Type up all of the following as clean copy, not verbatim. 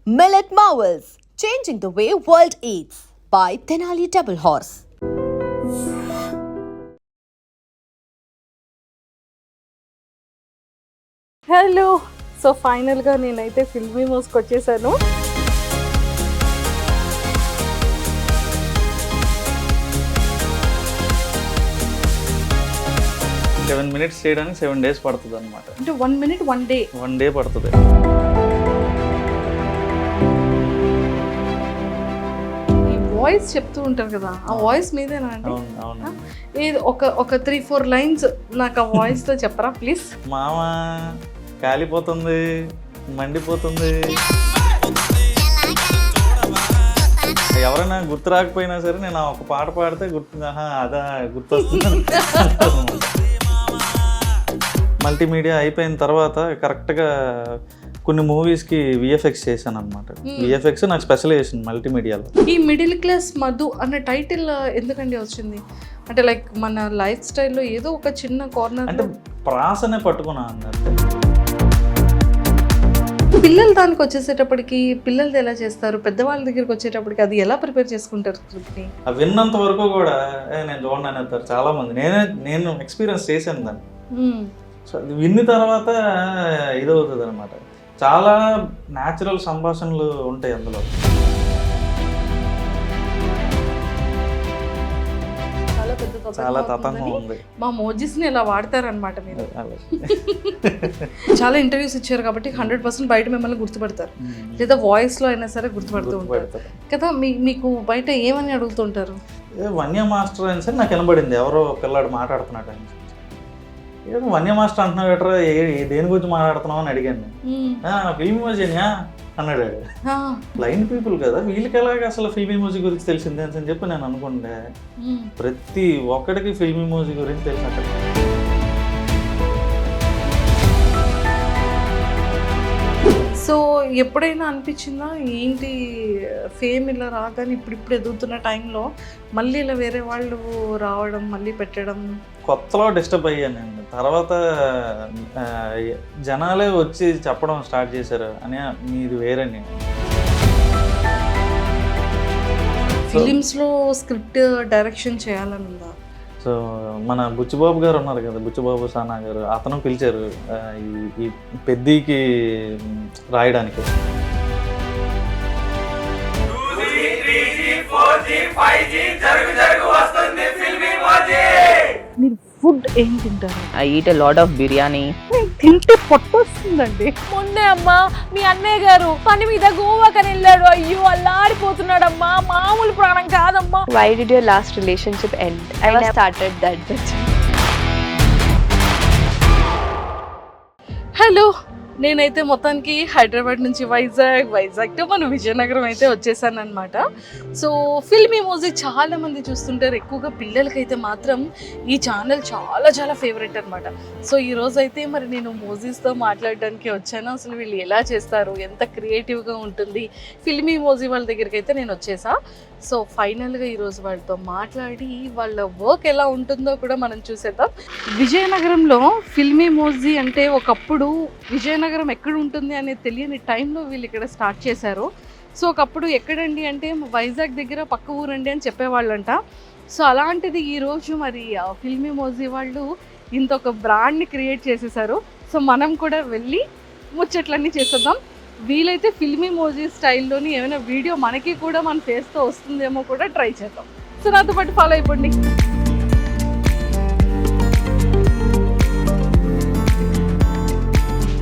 Millet Marvels, changing the way world eats by Tenali Double Horse. Hello, so ఫైనల్గా నేనైతే ఫిల్మీ మోస్కి వచ్చేసాను. Seven minutes చేయడానికి 7 days పడుతుంది అనమాట. అంటే 1 minute 1 day 1 day పడుతుంది. ఈ వాయిస్ చెప్తూ ఉంటారు కదా, ఆ వాయిస్ మీదేనా అండి? అవును. ఏది ఒక 3-4 lines నాకు ఆ వాయిస్తో చెప్పరా ప్లీజ్? మామ కాలిపోతుంది, మండిపోతుంది. ఎవరైనా గుర్తు రాకపోయినా సరే నేను ఒక పాట పాడితే అదా గుర్తొస్తుంది. మల్టీమీడియా అయిపోయిన తర్వాత కరెక్ట్గా కొన్ని మూవీస్కి విఎఫ్ఎక్స్ చేశాను అనమాట. విఎఫ్ఎక్స్ నాకు స్పెషలైజేషన్ మల్టీమీడియాలో. ఈ మిడిల్ క్లాస్ మధు అన్న టైటిల్ ఎందుకండి వచ్చింది? అంటే లైక్ మన లైఫ్ స్టైల్లో ఏదో ఒక చిన్న కార్నర్ అంటే ప్రాసనే పట్టుకున్నా అన్నట్టు. పిల్లలు దానికి వచ్చేసేటప్పటికి పిల్లలది ఎలా చేస్తారు, పెద్దవాళ్ళ దగ్గరికి వచ్చేటప్పటికి అది ఎలా ప్రిపేర్ చేసుకుంటారు స్క్రిప్ట్ని? అవి విన్నంత వరకు కూడా నేను చూడండి అని అంటారు చాలామంది. నేను ఎక్స్పీరియన్స్ చేశాను దాన్ని. సో అది విన్న తర్వాత ఇదవుతుంది అనమాట. చాలా న్యాచురల్ సంభాషణలు ఉంటాయి అందులో. చాలా తతంగం ఉంది. మా మోజీస్ని ఇలా వాడతారనమాట మీరు. చాలా ఇంటర్వ్యూస్ ఇచ్చారు కాబట్టి 100% బయట మిమ్మల్ని గుర్తుపడతారు, లేదా వాయిస్లో అయినా సరే గుర్తుపడుతూ ఉంటారు కదా. మీకు బయట ఏమని అడుగుతుంటారు? వన్య మాస్టర్ అని సరే నాకు వినబడింది, ఎవరో పిల్లాడు మాట్లాడుతున్నాడు అని. ఏదో వన్య మాస్టర్ అంటున్నావు ఎట్రా, దేని గురించి మాట్లాడుతున్నావు అని అడిగాను. ఫిల్మ్ ఇమోజీనా అన్నాడు. బ్లైండ్ పీపుల్ కదా, వీళ్ళకి ఎలాగ అసలు ఫిల్మ్ ఇమోజీ గురించి తెలిసిందే అని చెప్పి నేను అనుకుంటే ప్రతి ఒక్కడికి ఫిల్మ్ ఇమోజీ గురించి తెలిసినట్టు. సో ఎప్పుడైనా అనిపించిందా ఏంటి ఫేమ్ ఇలా రాగానే ఇప్పుడు ఎదుగుతున్న టైంలో మళ్ళీ ఇలా వేరే వాళ్ళు రావడం, మళ్ళీ పెట్టడం? కొత్తలో డిస్టర్బ్ అయ్యాను నేను. తర్వాత జనాలే వచ్చి చెప్పడం స్టార్ట్ చేశారు అని, మీరు వేరని. ఫిలిమ్స్లో స్క్రిప్ట్ డైరెక్షన్ చేయాలని ఉందా? సో మన బుచ్చిబాబు గారు ఉన్నారు కదా, బుచ్చిబాబు సానా గారు, అతను పిలిచారు ఈ పెద్దకి రాయడానికి. మీరు ఫుడ్ ఏం తింటారు? I eat a lot of biryani. తింటే పొట్టొస్తుందండి. మొన్నే అమ్మా మీ అన్నయ్య గారు పని మీద గోవాకని వెళ్ళాడు. అయ్యో అల్లాడిపోతున్నాడమ్మా, మామూలు ప్రాణం కాదమ్మా. Why did your last relationship end? I never started that bitch. Hello, నేనైతే మొత్తానికి హైదరాబాద్ నుంచి వైజాగ్ టు మన విజయనగరం అయితే వచ్చేసాను అనమాట. సో ఫిల్మీ మోజీ చాలామంది చూస్తుంటారు, ఎక్కువగా పిల్లలకైతే మాత్రం ఈ ఛానల్ చాలా ఫేవరెట్ అనమాట. సో ఈరోజు అయితే మరి నేను మోజీస్తో మాట్లాడడానికి వచ్చాను. అసలు వీళ్ళు ఎలా చేస్తారు, ఎంత క్రియేటివ్గా ఉంటుంది ఫిల్మీ మోజీ వాళ్ళ దగ్గరికి అయితే నేను వచ్చేసా. సో ఫైనల్గా ఈరోజు వాళ్ళతో మాట్లాడి వాళ్ళ వర్క్ ఎలా ఉంటుందో కూడా మనం చూసేద్దాం. విజయనగరంలో ఫిల్మీ మోజీ అంటే ఒకప్పుడు విజయనగరం ఎక్కడ ఉంటుంది అనేది తెలియని టైంలో వీళ్ళు ఇక్కడ స్టార్ట్ చేశారు. సో ఒకప్పుడు ఎక్కడండి అంటే వైజాగ్ దగ్గర పక్క ఊరండి అని చెప్పేవాళ్ళంట. సో అలాంటిది ఈరోజు మరి ఫిల్మీ మోజీ వాళ్ళు ఇంత ఒక బ్రాండ్ని క్రియేట్ చేసేసారు. సో మనం కూడా వెళ్ళి ముచ్చట్లన్నీ చేసేద్దాం. వీలైతే ఫిల్మీ మోజీ స్టైల్లోని ఏమైనా వీడియో మనకి కూడా మన ఫేస్తో వస్తుందేమో కూడా ట్రై చేద్దాం. సో నాతో పాటు ఫాలో అయిపోండి.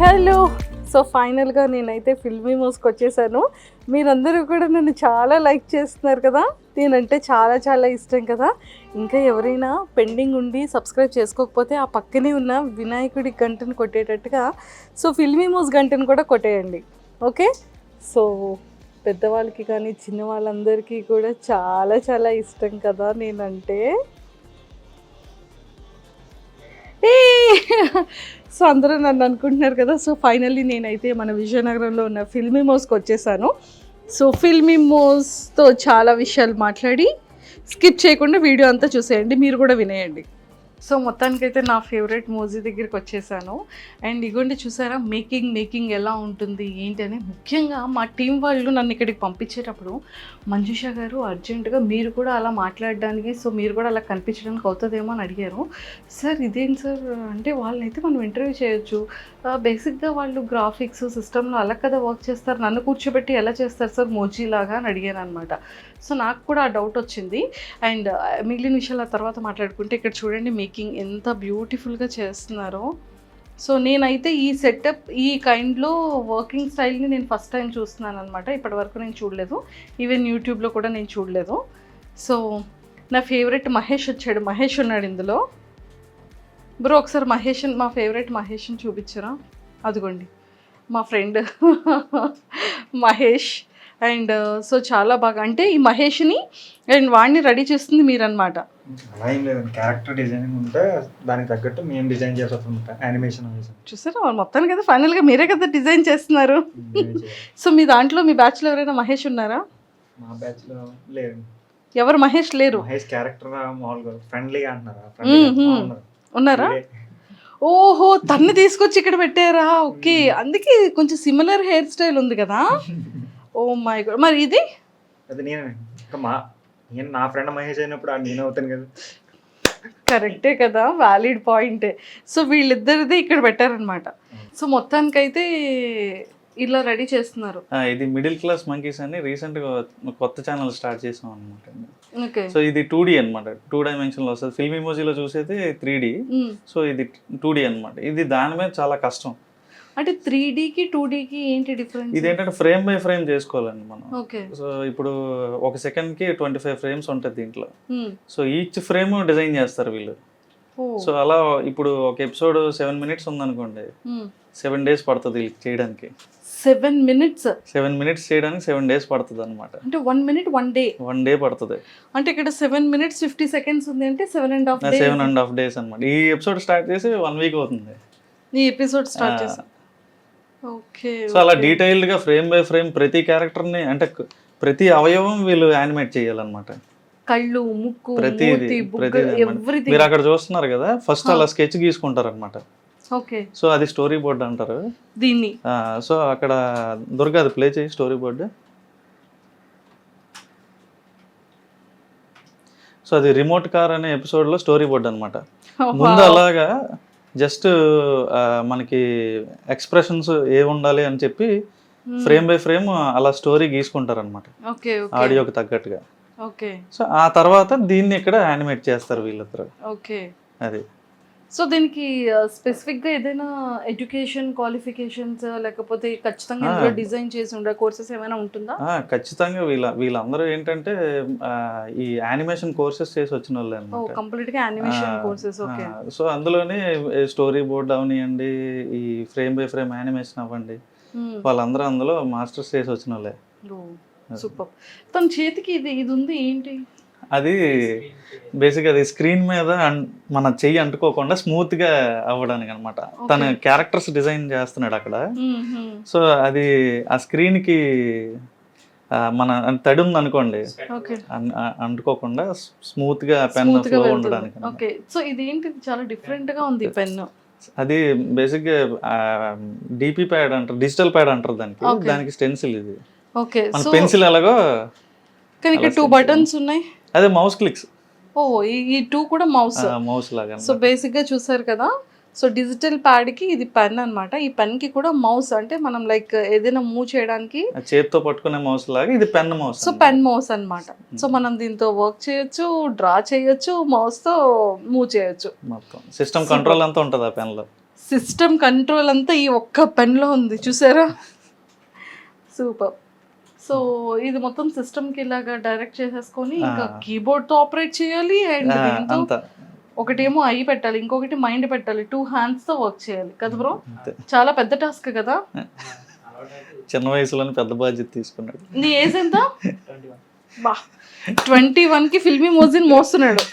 హలో, సో ఫైనల్గా నేనైతే ఫిల్మీ మోస్కి వచ్చేసాను. మీరందరూ కూడా నన్ను చాలా లైక్ చేస్తున్నారు కదా, నేనంటే చాలా ఇష్టం కదా. ఇంకా ఎవరైనా పెండింగ్ ఉండి సబ్స్క్రైబ్ చేసుకోకపోతే ఆ పక్కనే ఉన్న వినాయకుడి గంటను కొట్టేటట్టుగా సో ఫిల్మీ మోస్ గంటను కూడా కొట్టేయండి, ఓకే? సో పెద్దవాళ్ళకి కానీ చిన్న వాళ్ళందరికీ కూడా చాలా ఇష్టం కదా నేనంటే. సో అందరూ నన్ను అనుకుంటున్నారు కదా. సో ఫైనల్లీ నేనైతే మన విజయనగరంలో ఉన్న ఫిల్మీ మోస్కి వచ్చేసాను. సో ఫిల్మీ మోస్తో చాలా విషయాలు మాట్లాడి స్కిప్ చేయకుండా వీడియో అంతా చూసేయండి, మీరు కూడా వినేయండి. సో మొత్తానికైతే నా ఫేవరెట్ మూవీ దగ్గరికి వచ్చేసాను. అండ్ ఇగోండి చూసారా మేకింగ్ ఎలా ఉంటుంది ఏంటి అని. ముఖ్యంగా మా టీం వాళ్ళు నన్ను ఇక్కడికి పంపించేటప్పుడు మంజుష గారు అర్జెంటుగా మీరు కూడా అలా మాట్లాడడానికి, సో మీరు కూడా అలా కనిపించడానికి అవుతుందేమో అని అడిగారు. సార్ ఇదేంటి సార్ అంటే వాళ్ళైతే మనం ఇంటర్వ్యూ చేయొచ్చు, బేసిక్గా వాళ్ళు గ్రాఫిక్స్ సిస్టంలో అలా కదా వర్క్ చేస్తారు, నన్ను కూర్చోబెట్టి ఎలా చేస్తారు సార్ మోజీలాగా అని అడిగాను అనమాట. సో నాకు కూడా ఆ డౌట్ వచ్చింది. అండ్ మిగిలిన విషయాలు ఆ తర్వాత మాట్లాడుకుంటే ఇక్కడ చూడండి మేకింగ్ ఎంత బ్యూటిఫుల్గా చేస్తున్నారో. సో నేనైతే ఈ సెటప్ ఈ కైండ్లో వర్కింగ్ స్టైల్ని నేను ఫస్ట్ టైం చూస్తున్నాను అనమాట. ఇప్పటివరకు నేను చూడలేదు, ఈవెన్ యూట్యూబ్లో కూడా నేను చూడలేదు. సో నా ఫేవరెట్ మహేష్ వచ్చాడు, మహేష్ ఉన్నాడు ఇందులో. బ్రో ఒకసారి మా ఫేవరెట్ మహేష్ని చూపించరా? అదిగోండి మా ఫ్రెండ్ మహేష్. అండ్ సో చాలా బాగా అంటే ఈ మహేష్ని అండ్ వాడిని రెడీ చేస్తుంది మీరన్నమాట. అలా ఏం లేదండి, క్యారెక్టర్ డిజైనింగ్ ఉంటే దానికి తగ్గట్టు మేము డిజైన్ చేస్తాం యానిమేషన్. చూసారా మొత్తానికి కదా ఫైనల్గా మీరే కదా డిజైన్ చేస్తున్నారు. సో మీ దాంట్లో మీ బ్యాచ్లో ఎవరైనా మహేష్ ఉన్నారా? మా బ్యాచ్ లో లేదు. ఎవరు మహేష్ లేరు? మహేష్ క్యారెక్టర్ మామూలుగా ఫ్రెండ్లీగా అంటున్నారా? ఉన్నారా? ఓహో తన్ని తీసుకొచ్చి ఇక్కడ పెట్టారా? ఓకే, అందుకే కొంచెం సిమిలర్ హెయిర్ స్టైల్ ఉంది కదా. Oh my god. మరి ఇది అది నేను నా ఫ్రెండ్ మహేష్ అయినప్పుడు నేను అవుతాను కదా. కరెక్టే కదా, వ్యాలిడ్ పాయింటే. సో వీళ్ళిద్దరిది ఇక్కడ పెట్టారనమాట. సో మొత్తానికైతే ఇలా రెడీ చేస్తున్నారు. ఇది మిడిల్ క్లాస్ మంకీస్ అని రీసెంట్గా కొత్త ఛానల్ స్టార్ట్ చేసాం అనమాట. ఓకే. సో ఇది 2D అనమాట, 2 డైమెన్షన్లో వస్తుంది. ఫిల్మ్ ఇమోజీలో చూసేది 3D, సో ఇది 2D అనమాట. ఇది దాని మీద చాలా కష్టం. అంటే 3Dకి 2Dకి ఏంటి డిఫరెన్స్? ఇదేంటంటే ఫ్రేమ్ బై ఫ్రేమ్ చేసుకోవాలండి మనం. ఓకే. సో ఇప్పుడు ఒక సెకండ్కి 25 ఫ్రేమ్స్ ఉంటుంది దీంట్లో. సో ఈచ్ ఫ్రేమ్ డిజైన్ చేస్తారు వీళ్ళు. సో అలా ఇప్పుడు ఒక ఎపిసోడ్ 7 minutes ఉందనుకోండి, 7 days పడుతుంది వీళ్ళకి చేయడానికి. 7 minutes? 7 minutes చేయడానికి 7 days పడుతుంది అనమాట. అంటే 1 minute 1 day? 1 day పడుతుంది. అంటే ఇక్కడ 7 minutes 50 seconds ఉంది అంటే 7.5 days అనమాట. ఈ ఎపిసోడ్ స్టార్ట్ చేసి 1 week అవుతుంది ఈ ఎపిసోడ్ స్టార్ట్ చేసి. ఓకే. సో అలా డీటెయిల్డ్ గా ఫ్రేమ్ బై ఫ్రేమ్ ప్రతి క్యారెక్టర్ ని అంటే ప్రతి అవయవం వీళ్ళు యానిమేట్ చేయాలన్నమాట. కళ్ళు, ముక్కు, ప్రతిది ఎవ్రీథింగ్ మీరు అక్కడ చూస్తున్నారు కదా, ఫస్ట్ అలా స్కెచ్ గీసుకుంటారు అనమాట. ఓకే. సో అది స్టోరీ బోర్డ్ అంటారు దీన్ని. సో అక్కడ దుర్గా అది ప్లే చేయి స్టోరీ బోర్డు. సో అది రిమోట్ కార్ అనే ఎపిసోడ్లో స్టోరీ బోర్డ్ అనమాట. ముందు అలాగా జస్ట్ మనకి ఎక్స్ప్రెషన్స్ ఏ ఉండాలి అని చెప్పి ఫ్రేమ్ బై ఫ్రేమ్ అలా స్టోరీ గీసుకుంటారు అనమాట, ఆడియోకి తగ్గట్టుగా. ఓకే. సో ఆ తర్వాత దీన్ని ఇక్కడ యానిమేట్ చేస్తారు వీళ్ళిద్దరు. ఓకే. అది. సో దీనికి స్పెసిఫిక్గా ఏదైనా ఎడ్యుకేషన్ క్వాలిఫికేషన్స్ లేకపోతే ఖచ్చితంగా ఇందులో డిజైన్ చేసి ఉండే కోర్సెస్ ఏమైనా ఉంటుందా? ఖచ్చితంగా వీళ్ళందరూ ఏంటంటే ఈ యానిమేషన్ కోర్సెస్ చేసి వచ్చిన వాళ్ళే అన్నమాట. కంప్లీట్గా యానిమేషన్ కోర్సెస్. ఓకే. సో అందులోనే స్టోరీ బోర్డ్ అవనివ్వండి, ఈ ఫ్రేమ్ బై ఫ్రేమ్ యానిమేషన్ అవ్వండి, వాళ్ళందరూ అందులో మాస్టర్స్ చేసి వచ్చిన వాళ్ళే. సూపర్. తన చేతికి ఇది ఉంది ఏంటి? అది బేసిక్ అది స్క్రీన్ మీద మన చెయ్యి అంటుకోకుండా స్మూత్ గా అవ్వడానికి అనమాట. తన క్యారెక్టర్స్ డిజైన్ చేస్తున్నాడు అక్కడ. సో అది ఆ స్క్రీన్ కి మన తడి ఉంది అనుకోండి, అంటుకోకుండా స్మూత్ గా పెన్ ఫ్లో ఉండడానికి. ఓకే. సో ఇది ఏంటి చాలా డిఫరెంట్ గా ఉంది పెన్. అది బేసిక్ గా డిపి ప్యాడ్ అంటారు, డిజిటల్ ప్యాడ్ అంటారు దానికి స్టెన్సిల్ ఇది. ఓకే. మన పెన్సిల్ ఎలాగో కానీ ఇక్కడ 2 buttons ఉన్నాయి. అదే మౌస్ క్లిక్స్. ఓ ఈ 2 కూడా మౌస్ లాగా. సో బేసిక్ గా చూసారు కదా. సో డిజిటల్ ప్యాడ్ కి ఇది పెన్ అన్నమాట. ఈ పెన్ కి కూడా మౌస్, అంటే మనం లైక్ ఏదైనా మూవ్ చేయడానికి చేతితో పట్టుకునే మౌస్ లాగా ఇది pen mouse. So pen mouse అన్నమాట. సో మనం దీంతో వర్క్ చేయొచ్చు, డ్రా చేయొచ్చు, మౌస్ తో మూవ్ చేయొచ్చు. మొత్తం సిస్టమ్ కంట్రోల్ అంతా ఉంటుంది ఆ పెన్ లో. సిస్టమ్ కంట్రోల్ అంతా ఈ ఒక్క పెన్ లో ఉంది, చూసారా? సూపర్. సో ఇది మొత్తం సిస్టమ్ కి ఇలాగా డైరెక్ట్ చేసేసుకొని ఇంకా కీబోర్డ్ తో ఆపరేట్ చేయాలి. అండ్ దీంతో ఒకటేమో ఐ పెట్టాలి, ఇంకొకటి మైండ్ పెట్టాలి, 2 hands తో వర్క్ చేయాలి కదా బ్రో. చాలా పెద్ద టాస్క్ కదా. చిన్న వయసులోనే పెద్ద బాధ్యత తీసుకున్నాడు. నీ ఏజ్ ఎంత? 21కి ఫిల్మీ మోజిన్ మోస్తున్నాడు.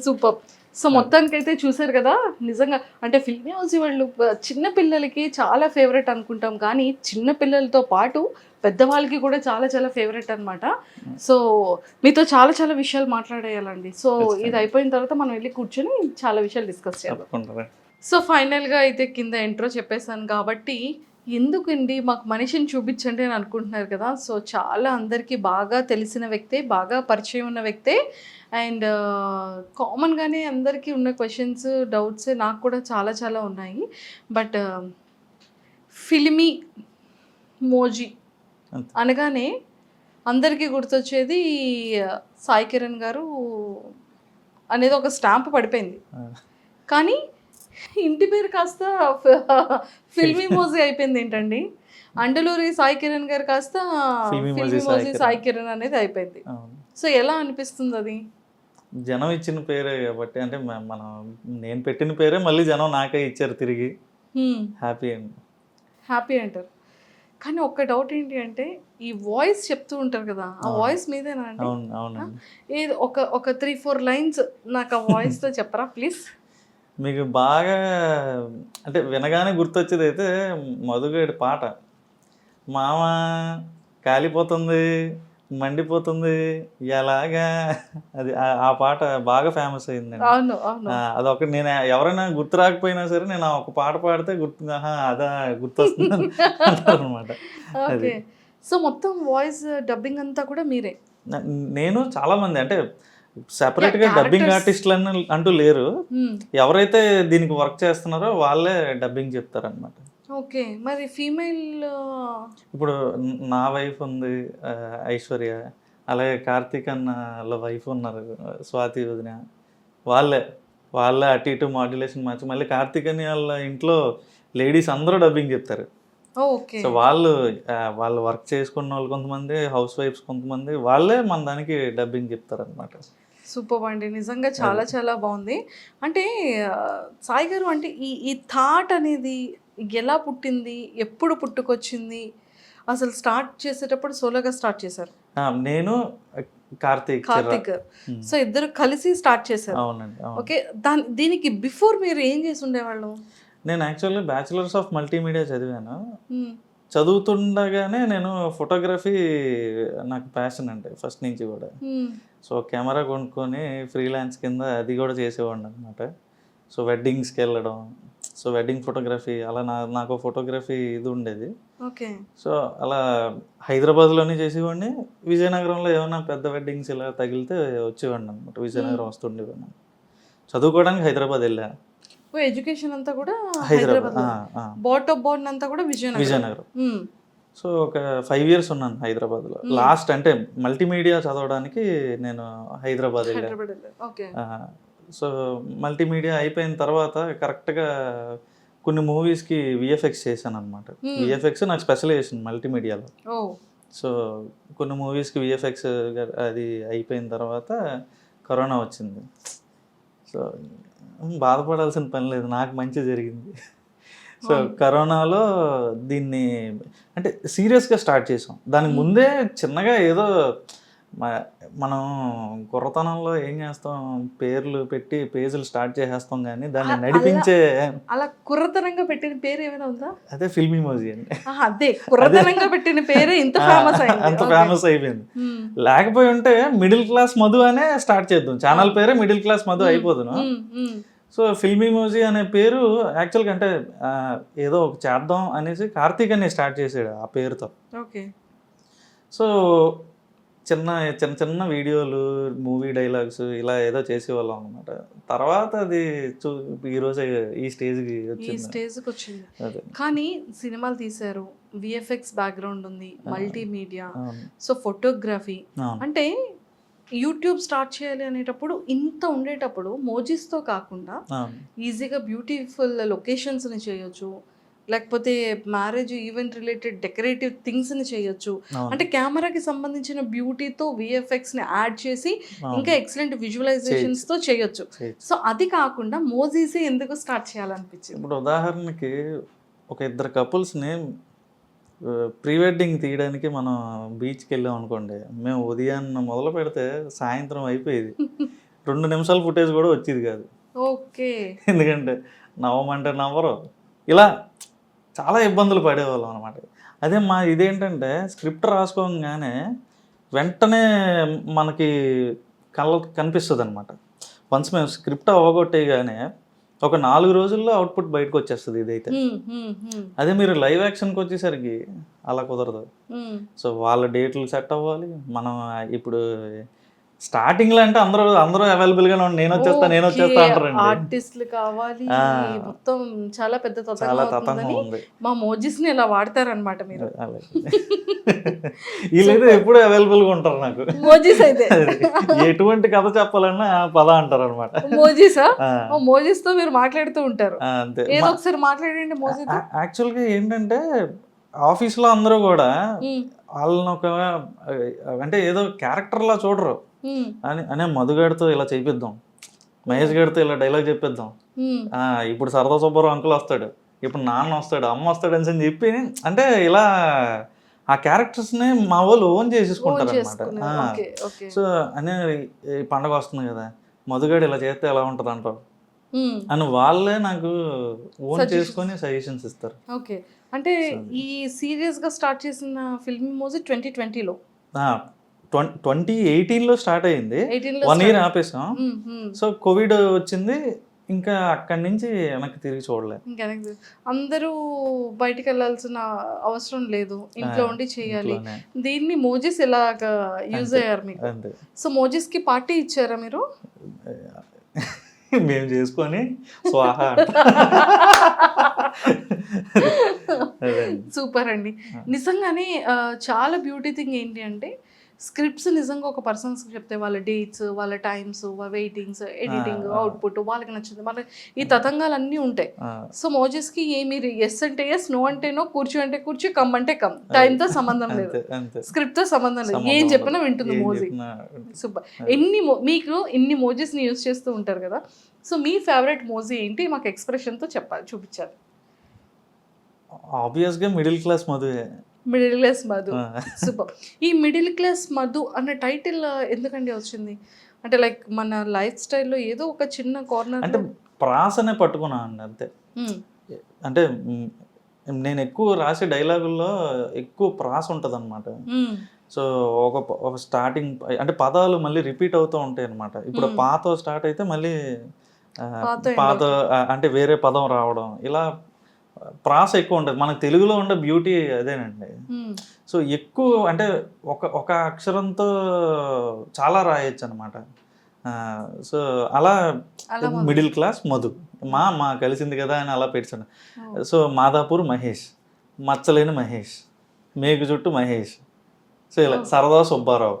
సూపర్. సో మొత్తానికైతే చూసారు కదా, నిజంగా అంటే ఫిల్మీ హౌస్ వాళ్ళు చిన్న పిల్లలకి చాలా ఫేవరెట్ అనుకుంటాం, కానీ చిన్న పిల్లలతో పాటు పెద్దవాళ్ళకి కూడా చాలా చాలా ఫేవరెట్ అన్నమాట. సో మీతో చాలా చాలా విషయాలు మాట్లాడేయాలండి. సో ఇది అయిపోయిన తర్వాత మనం వెళ్ళి కూర్చొని చాలా విషయాలు డిస్కస్ చేయాలి. తప్పకుండా. సో ఫైనల్గా అయితే కింద ఇంట్రో చెప్పేశాను కాబట్టి ఎందుకండి మాకు మనిషిని చూపించండి అని అనుకుంటున్నారు కదా. సో చాలా అందరికీ బాగా తెలిసిన వ్యక్తే, బాగా పరిచయం ఉన్న వ్యక్తే. అండ్ కామన్గానే అందరికీ ఉన్న క్వశ్చన్స్, డౌట్స్ నాకు కూడా చాలా చాలా ఉన్నాయి. బట్ ఫిల్మీ మోజీ అంతే. అనగానే అందరికీ గుర్తొచ్చేది సాయి కిరణ్ గారు అనేది ఒక స్టాంప్ పడిపోయింది. కానీ ఇంటి పేరు కాస్త ఫిల్మీ మోజీ అయిపోయింది ఏంటండి. అండలూరి సాయి కిరణ్ గారు కాస్త ఫిల్మీ ఫిల్మీ మోజీ మోజీ సాయి కిరణ్ అనేది అయిపోయింది. అవును. సో ఎలా అనిపిస్తుంది అది? జనం ఇచ్చిన పేరే కాబట్టి, అంటే మనం నేను పెట్టిన పేరే మళ్ళీ జనం నాకే ఇచ్చారు తిరిగి. హ్యాపీ అండి. హ్యాపీ అంటారు. కానీ ఒక్క డౌట్ ఏంటి అంటే ఈ వాయిస్ చెప్తూ ఉంటారు కదా, ఆ వాయిస్ మీదేనా అండి? అవును అవునండి. ఏది ఒక 3-4 లైన్స్ నాకు ఆ వాయిస్తో చెప్పరా ప్లీజ్? మీకు బాగా అంటే వినగానే గుర్తొచ్చేది అయితే మధుగడి పాట, మామ కాలిపోతుంది మండిపోతుంది ఎలాగా, అది ఆ పాట బాగా ఫేమస్ అయిందండి. అవును అవును. అదొక నేను ఎవరైనా గుర్తు రాకపోయినా సరే నేను ఆ ఒక పాట పాడితే గుర్తు అదా గుర్తొస్తుంది అంటారు అనమాట. ఓకే. సో మొత్తం వాయిస్ డబ్బింగ్ అంతా కూడా మీరే? నేను చాలా మంది అంటే సెపరేట్ గా డబ్బింగ్ ఆర్టిస్టులు అంటూ లేరు. Hmm. ఎవరైతే దీనికి వర్క్ చేస్తున్నారో వాళ్ళే డబ్బింగ్ చెప్తారు అనమాట. ఓకే. మరి ఫీమేల్ ఇప్పుడు నా వైఫ్ ఉంది ఐశ్వర్య, అలాగే కార్తీక్ అన్న వైఫ్ ఉన్నారు స్వాతి వదిన, వాళ్ళే అటు ఇటు మాడ్యులేషన్ మార్చి మళ్ళీ కార్తీక్ అని వాళ్ళ ఇంట్లో లేడీస్ అందరూ డబ్బింగ్ చెప్తారు. ఓకే. సో వాళ్ళు వర్క్ చేసుకున్న వాళ్ళు కొంతమంది, హౌస్ వైఫ్స్ కొంతమంది, వాళ్ళే మన దానికి డబ్బింగ్ చెప్తారు అనమాట. సూపర్ అండి, నిజంగా చాలా చాలా బాగుంది. అంటే సాయి గారు అంటే ఈ థాట్ అనేది ఎలా పుట్టింది, ఎప్పుడు పుట్టుకొచ్చింది? అసలు స్టార్ట్ చేసేటప్పుడు సోలోగా స్టార్ట్ చేశారు నేను కార్తీక్ గారు. సో ఇద్దరు కలిసి స్టార్ట్ చేశారు. అవునండి. ఓకే. దీనికి బిఫోర్ మీరు ఏం చేసి ఉండేవాళ్ళు? నేను యాక్చువల్లీ బ్యాచిలర్స్ ఆఫ్ మల్టీమీడియా చదివాను. చదువుతుండగానే నేను ఫోటోగ్రఫీ నాకు ప్యాషన్ అండి ఫస్ట్ నుంచి కూడా. సో కెమెరా కొనుక్కొని ఫ్రీలాన్స్ కింద అది కూడా చేసేవాడిని అనమాట. సో వెడ్డింగ్స్కి వెళ్ళడం, సో వెడ్డింగ్ ఫోటోగ్రఫీ అలా నాకు ఫోటోగ్రఫీ ఇది ఉండేది. ఓకే. సో అలా హైదరాబాద్లోనే చేసేవాడిని. విజయనగరంలో ఏమైనా పెద్ద వెడ్డింగ్స్ ఇలా తగిలితే వచ్చేవాడిని అనమాట. విజయనగరం వస్తుండేవాడిని. చదువుకోవడానికి హైదరాబాద్ వెళ్ళాను. ఎడ్యుకేషన్ అంతా కూడా హైదరాబాద్. బోర్న్ అంతా కూడా విజయనగరం. సో ఒక 5 years ఉన్నాను హైదరాబాద్లో. లాస్ట్ అంటే మల్టీమీడియా చదవడానికి నేను హైదరాబాద్ వెళ్ళాను. ఓకే. సో మల్టీమీడియా అయిపోయిన తర్వాత కరెక్ట్గా కొన్ని మూవీస్కి విఎఫ్ఎక్స్ చేశాను అనమాట. విఎఫ్ఎక్స్ నాకు స్పెషలైజేషన్ మల్టీమీడియాలో. సో కొన్ని మూవీస్కి విఎఫ్ఎక్స్ అది అయిపోయిన తర్వాత కరోనా వచ్చింది. సో బాధపడాల్సిన పని లేదు, నాకు మంచి జరిగింది. సో కరోనాలో దీన్ని అంటే సీరియస్గా స్టార్ట్ చేసాం. దానికి ముందే చిన్నగా ఏదో మనం కుర్రతనంలో ఏం చేస్తాం, పేర్లు పెట్టి పేజీలు స్టార్ట్ చేసేస్తాం, కానీ దాన్ని నడిపించే అలా కుర్రతనంగా పెట్టిన పేరు ఏమైనా ఉందా? అదే ఫిల్మీ మోజీ అండి. అదే కుర్రతనంగా పెట్టిన పేరే ఇంత ఫేమస్ అయిపోయింది. లేకపోయి ఉంటే మిడిల్ క్లాస్ మధు అనే స్టార్ట్ చేద్దాం, ఛానల్ పేరే మిడిల్ క్లాస్ మధు అయిపోదును. సో ఫిల్మీ మోజీ అనే పేరు యాక్చువల్గా అంటే ఏదో ఒక చేద్దాం అనేసి కార్తీక్ అనే స్టార్ట్ చేసాడు ఆ పేరుతో. ఓకే. సో చిన్న చిన్న చిన్న వీడియోలు, మూవీ డైలాగ్స్ ఇలా ఏదో చేసేవాళ్ళం అనమాట. తర్వాత అది ఈరోజు ఈ స్టేజ్కి వచ్చింది. కానీ సినిమాలు తీశారు, విఎఫ్ఎక్స్ బ్యాక్గ్రౌండ్ ఉంది, మల్టీమీడియా, సో ఫోటోగ్రఫీ. అంటే యూట్యూబ్ స్టార్ట్ చేయాలి అనేటప్పుడు ఇంత ఉండేటప్పుడు మోజీస్తో కాకుండా ఈజీగా బ్యూటిఫుల్ లొకేషన్స్ని చేయొచ్చు, లేకపోతే మ్యారేజ్ ఈవెంట్ రిలేటెడ్ డెకరేటివ్ థింగ్స్ని చేయొచ్చు. అంటే కెమెరాకి సంబంధించిన బ్యూటీతో విఎఫ్ఎక్స్ని యాడ్ చేసి ఇంకా ఎక్సలెంట్ విజువలైజేషన్స్తో చేయొచ్చు. సో అది కాకుండా మోజీసే ఎందుకు స్టార్ట్ చేయాలనిపించింది? ఇప్పుడు ఉదాహరణకి ఒక 2 couples-ని ప్రీ వెడ్డింగ్ తీయడానికి మనం బీచ్కి వెళ్ళాం అనుకోండి, మేము ఉదయాన్న మొదలు పెడితే సాయంత్రం అయిపోయేది. 2 నిమిషాల ఫుటేజ్ కూడా వచ్చేది కాదు. ఓకే. ఎందుకంటే నవ్వమంటే నవ్వరు, ఇలా చాలా ఇబ్బందులు పడేవాళ్ళం అనమాట. అదే మా ఇదేంటంటే స్క్రిప్ట్ రాసుకోగానే వెంటనే మనకి కనిపిస్తుంది అనమాట. వన్స్ మేము స్క్రిప్ట్ అవ్వగొట్టేగానే ఒక 4 రోజుల్లో అవుట్పుట్ బయటకు వచ్చేస్తుంది ఇదైతే. అదే మీరు లైవ్ యాక్షన్కి వచ్చేసరికి అలా కుదరదు. సో వాళ్ళ డేట్లు సెట్ అవ్వాలి. మనం ఇప్పుడు స్టార్టింగ్లో అంటే అందరూ అవైలబుల్గానే ఉండి నేను వచ్చేస్తా అంటారండి. ఆర్టిస్టులు కావాలి, మొత్తం చాలా పెద్ద చాలా తతంగం తతంగం అవుతుందని ఉంది. మా మోజిస్ని ఇలా వాడతారనమాట మీరు. వీళ్ళైతే ఎప్పుడు అవైలబుల్గా ఉంటారు నాకు. మోజిస్ అయితే ఎటువంటి కథ చెప్పాలన్నా పద అంటారు అనమాట. మోజిసా? మోజిస్ తో మీరు మాట్లాడుతూ ఉంటారు. అంతే. ఏదో ఒకసారి మాట్లాడండి మోజిస్. యాక్చువల్గా ఏంటంటే ఆఫీస్లో అందరూ కూడా వాళ్ళని ఒక అంటే ఏదో క్యారెక్టర్లా చూడరు. అనే మధుగాడితో ఇలా చేపిద్దాం, మహేష్ గారితో ఇలా డైలాగ్ చెప్పిద్దాం, ఇప్పుడు సరదా సుబ్బారావు అంకుల్ వస్తాడు, ఇప్పుడు నాన్న వస్తాడు, అమ్మ వస్తాడు అని చెప్పి అంటే ఇలా ఆ క్యారెక్టర్స్ని మా వాళ్ళు ఓన్ చేసేసుకుంటారు అనమాట. సో అనే ఈ పండగ వస్తుంది కదా, మధుగాడు ఇలా చేస్తే ఎలా ఉంటుంది అంటారు అని వాళ్ళే నాకు ఓన్ చేసుకొని సజెషన్స్ ఇస్తారు. ఓకే. అంటే ఈ సీరియస్గా స్టార్ట్ చేసిన ఫిల్మ్ మ్యూజిక్ 2020లో 2018లో స్టార్ట్ అయ్యింది. 1 year ఆపేసాం. సో కోవిడ్ వచ్చింది, ఇంకా అక్కడి నుంచి వెనక్కి తిరిగి చూడలే. అందరూ బయటికి వెళ్ళాల్సిన అవసరం లేదు, ఇంట్లో ఉండి చేయాలి. దీన్ని మోజిస్ ఎలాగా యూజ్ అయ్యారు మీకు? సో మోజిస్కి పార్టీ ఇచ్చారా మీరు? మేము చేసుకొని స్వాహా. సూపర్ అండి. నిజంగానే చాలా బ్యూటీ థింగ్ ఏంటి అంటే స్క్రిప్ట్స్ నిజంగా ఒక పర్సన్స్ చెప్తే వాళ్ళ డేట్స్, వాళ్ళ టైమ్స్, వాళ్ళ వెయిటింగ్స్, ఎడిటింగ్, అవుట్పుట్ వాళ్ళకి నచ్చింది, వాళ్ళ ఈ తతంగాలు అన్నీ ఉంటాయి. సో మోజిస్కి మీరు ఎస్ అంటే ఎస్, నో అంటే నో, కూర్చో అంటే కూర్చో, కమ్ అంటే కమ్, టైంతో సంబంధం లేదు, స్క్రిప్ట్తో సంబంధం లేదు, ఏం చెప్పినా వింటుంది మోజీ. సూపర్. మీకు ఇన్ని మోజిస్ని యూజ్ చేస్తూ ఉంటారు కదా, సో మీ ఫేవరెట్ మోజీ ఏంటి? మాకు ఎక్స్ప్రెషన్తో చెప్పాలి, చూపించాలి. ఆబ్వియస్గా మిడిల్ క్లాస్ మధువే. Middle class Madhu. సూపర్. ఈ మిడిల్ క్లాస్ మధు అన్న టైటిల్ ఎందుకండి వచ్చింది? అంటే లైక్ మన లైఫ్ స్టైల్లో ఏదో ఒక చిన్న కార్నర్ అంటే ప్రాసనే పట్టుకున్నా అండి అంతే. అంటే నేను ఎక్కువ రాసే డైలాగుల్లో ఎక్కువ ప్రాస ఉంటుంది అనమాట. సో ఒక స్టార్టింగ్ అంటే పదాలు మళ్ళీ రిపీట్ అవుతూ ఉంటాయి అనమాట. ఇప్పుడు పాతో స్టార్ట్ అయితే మళ్ళీ పాత అంటే వేరే పదం రావడం, ఇలా ప్రాస ఎక్కువ ఉంటుంది. మనకు తెలుగులో ఉండే బ్యూటీ అదేనండి. సో ఎక్కువ అంటే ఒక అక్షరంతో చాలా రాయొచ్చు అనమాట. సో అలా మిడిల్ క్లాస్ మధు మా కలిసింది కదా అని అలా పెట్టాను. సో మాదాపూర్ మహేష్, మచ్చలేని మహేష్, మేకు చుట్టూ మహేష్, సో ఇలా సరదా సుబ్బారావు,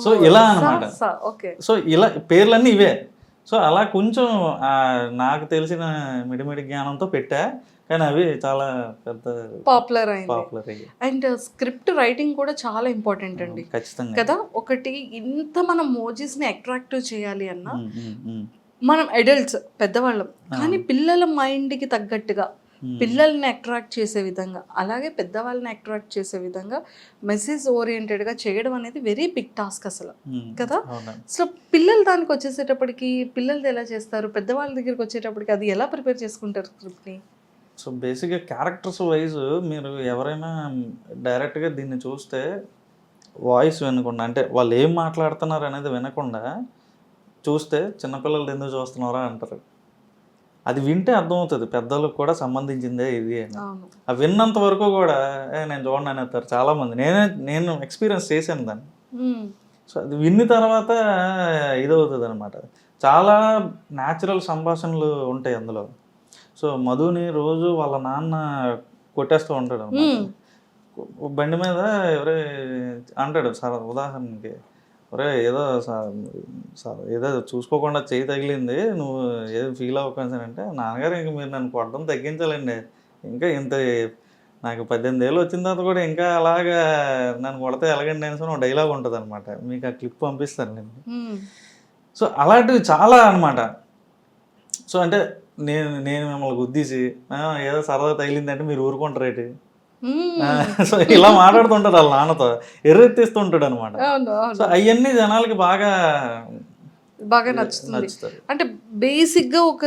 సో ఇలా అనమాట. సో ఇలా పేర్లన్నీ ఇవే. సో అలా కొంచెం నాకు తెలిసిన మిడిమిడి జ్ఞానంతో పెట్టా, కానీ అవి చాలా పెద్ద పాపులర్ అయ్యాయి. అండ్ స్క్రిప్ట్ రైటింగ్ కూడా చాలా ఇంపార్టెంట్ అండి, ఖచ్చితంగా కదా. ఒకటి ఇంత మనం మోజిస్ని అట్రాక్టివ్ చేయాలి అన్నా మనం అడల్ట్స్ పెద్దవాళ్ళం, కానీ పిల్లల మైండ్కి తగ్గట్టుగా పిల్లల్ని అట్రాక్ట్ చేసే విధంగా, అలాగే పెద్దవాళ్ళని అట్రాక్ట్ చేసే విధంగా మెసేజ్ ఓరియంటెడ్గా చేయడం అనేది వెరీ బిగ్ టాస్క్ అసలు, కదా. సో పిల్లలు దానికి వచ్చేసేటప్పటికి పిల్లలది ఎలా చేస్తారు, పెద్దవాళ్ళ దగ్గరికి వచ్చేటప్పటికి అది ఎలా ప్రిపేర్ చేసుకుంటారు స్క్రిప్ట్ని? సో బేసిక్గా క్యారెక్టర్స్ వైజ్ మీరు ఎవరైనా డైరెక్ట్గా దీన్ని చూస్తే వాయిస్ వినకుండా, అంటే వాళ్ళు ఏం మాట్లాడుతున్నారు అనేది వినకుండా చూస్తే చిన్నపిల్లలు ఎందుకు చూస్తున్నారా అంటారు. అది వింటే అర్థమవుతుంది పెద్దలకు కూడా సంబంధించిందే ఇది అని. అది విన్నంత వరకు కూడా నేను చూడండి అనేస్తారు చాలామంది. నేను ఎక్స్పీరియన్స్ చేశాను దాన్ని. సో అది విన్న తర్వాత ఇదవుతుంది అనమాట. చాలా న్యాచురల్ సంభాషణలు ఉంటాయి అందులో. సో మధుని రోజు వాళ్ళ నాన్న కొట్టేస్తూ ఉంటాడు అనమాట. బండి మీద ఎవరే అంటాడు సార్, ఉదాహరణకి ఒరే ఏదో చూసుకోకుండా చేయి తగిలింది, నువ్వు ఏదో ఫీల్ అవ్వకుండా అంటే, నాన్నగారు ఇంక మీరు నన్ను కొట్టడం తగ్గించాలండి, ఇంకా ఇంత నాకు 18 ఏళ్ళు వచ్చిన తర్వాత కూడా ఇంకా అలాగా నన్ను కొడితే ఎలాగండి అని ఒక డైలాగ్ ఉంటుంది అనమాట. మీకు ఆ క్లిప్ పంపిస్తాను నేను. సో అలాంటివి చాలా అనమాట. సో అంటే నేను మిమ్మల్ని గుద్దీసి ఏదో సరదా తగిలిందంటే మీరు ఊరుకుంటారేటి, సో ఇలా మాట్లాడుతుంటారు వాళ్ళ నాన్నతో, ఎర్రెత్తిస్తుంటాడు అనమాట. సో అవన్నీ జనాలకి బాగా బాగా నచ్చుతుంది. నచ్చుతుంది. అంటే బేసిక్గా ఒక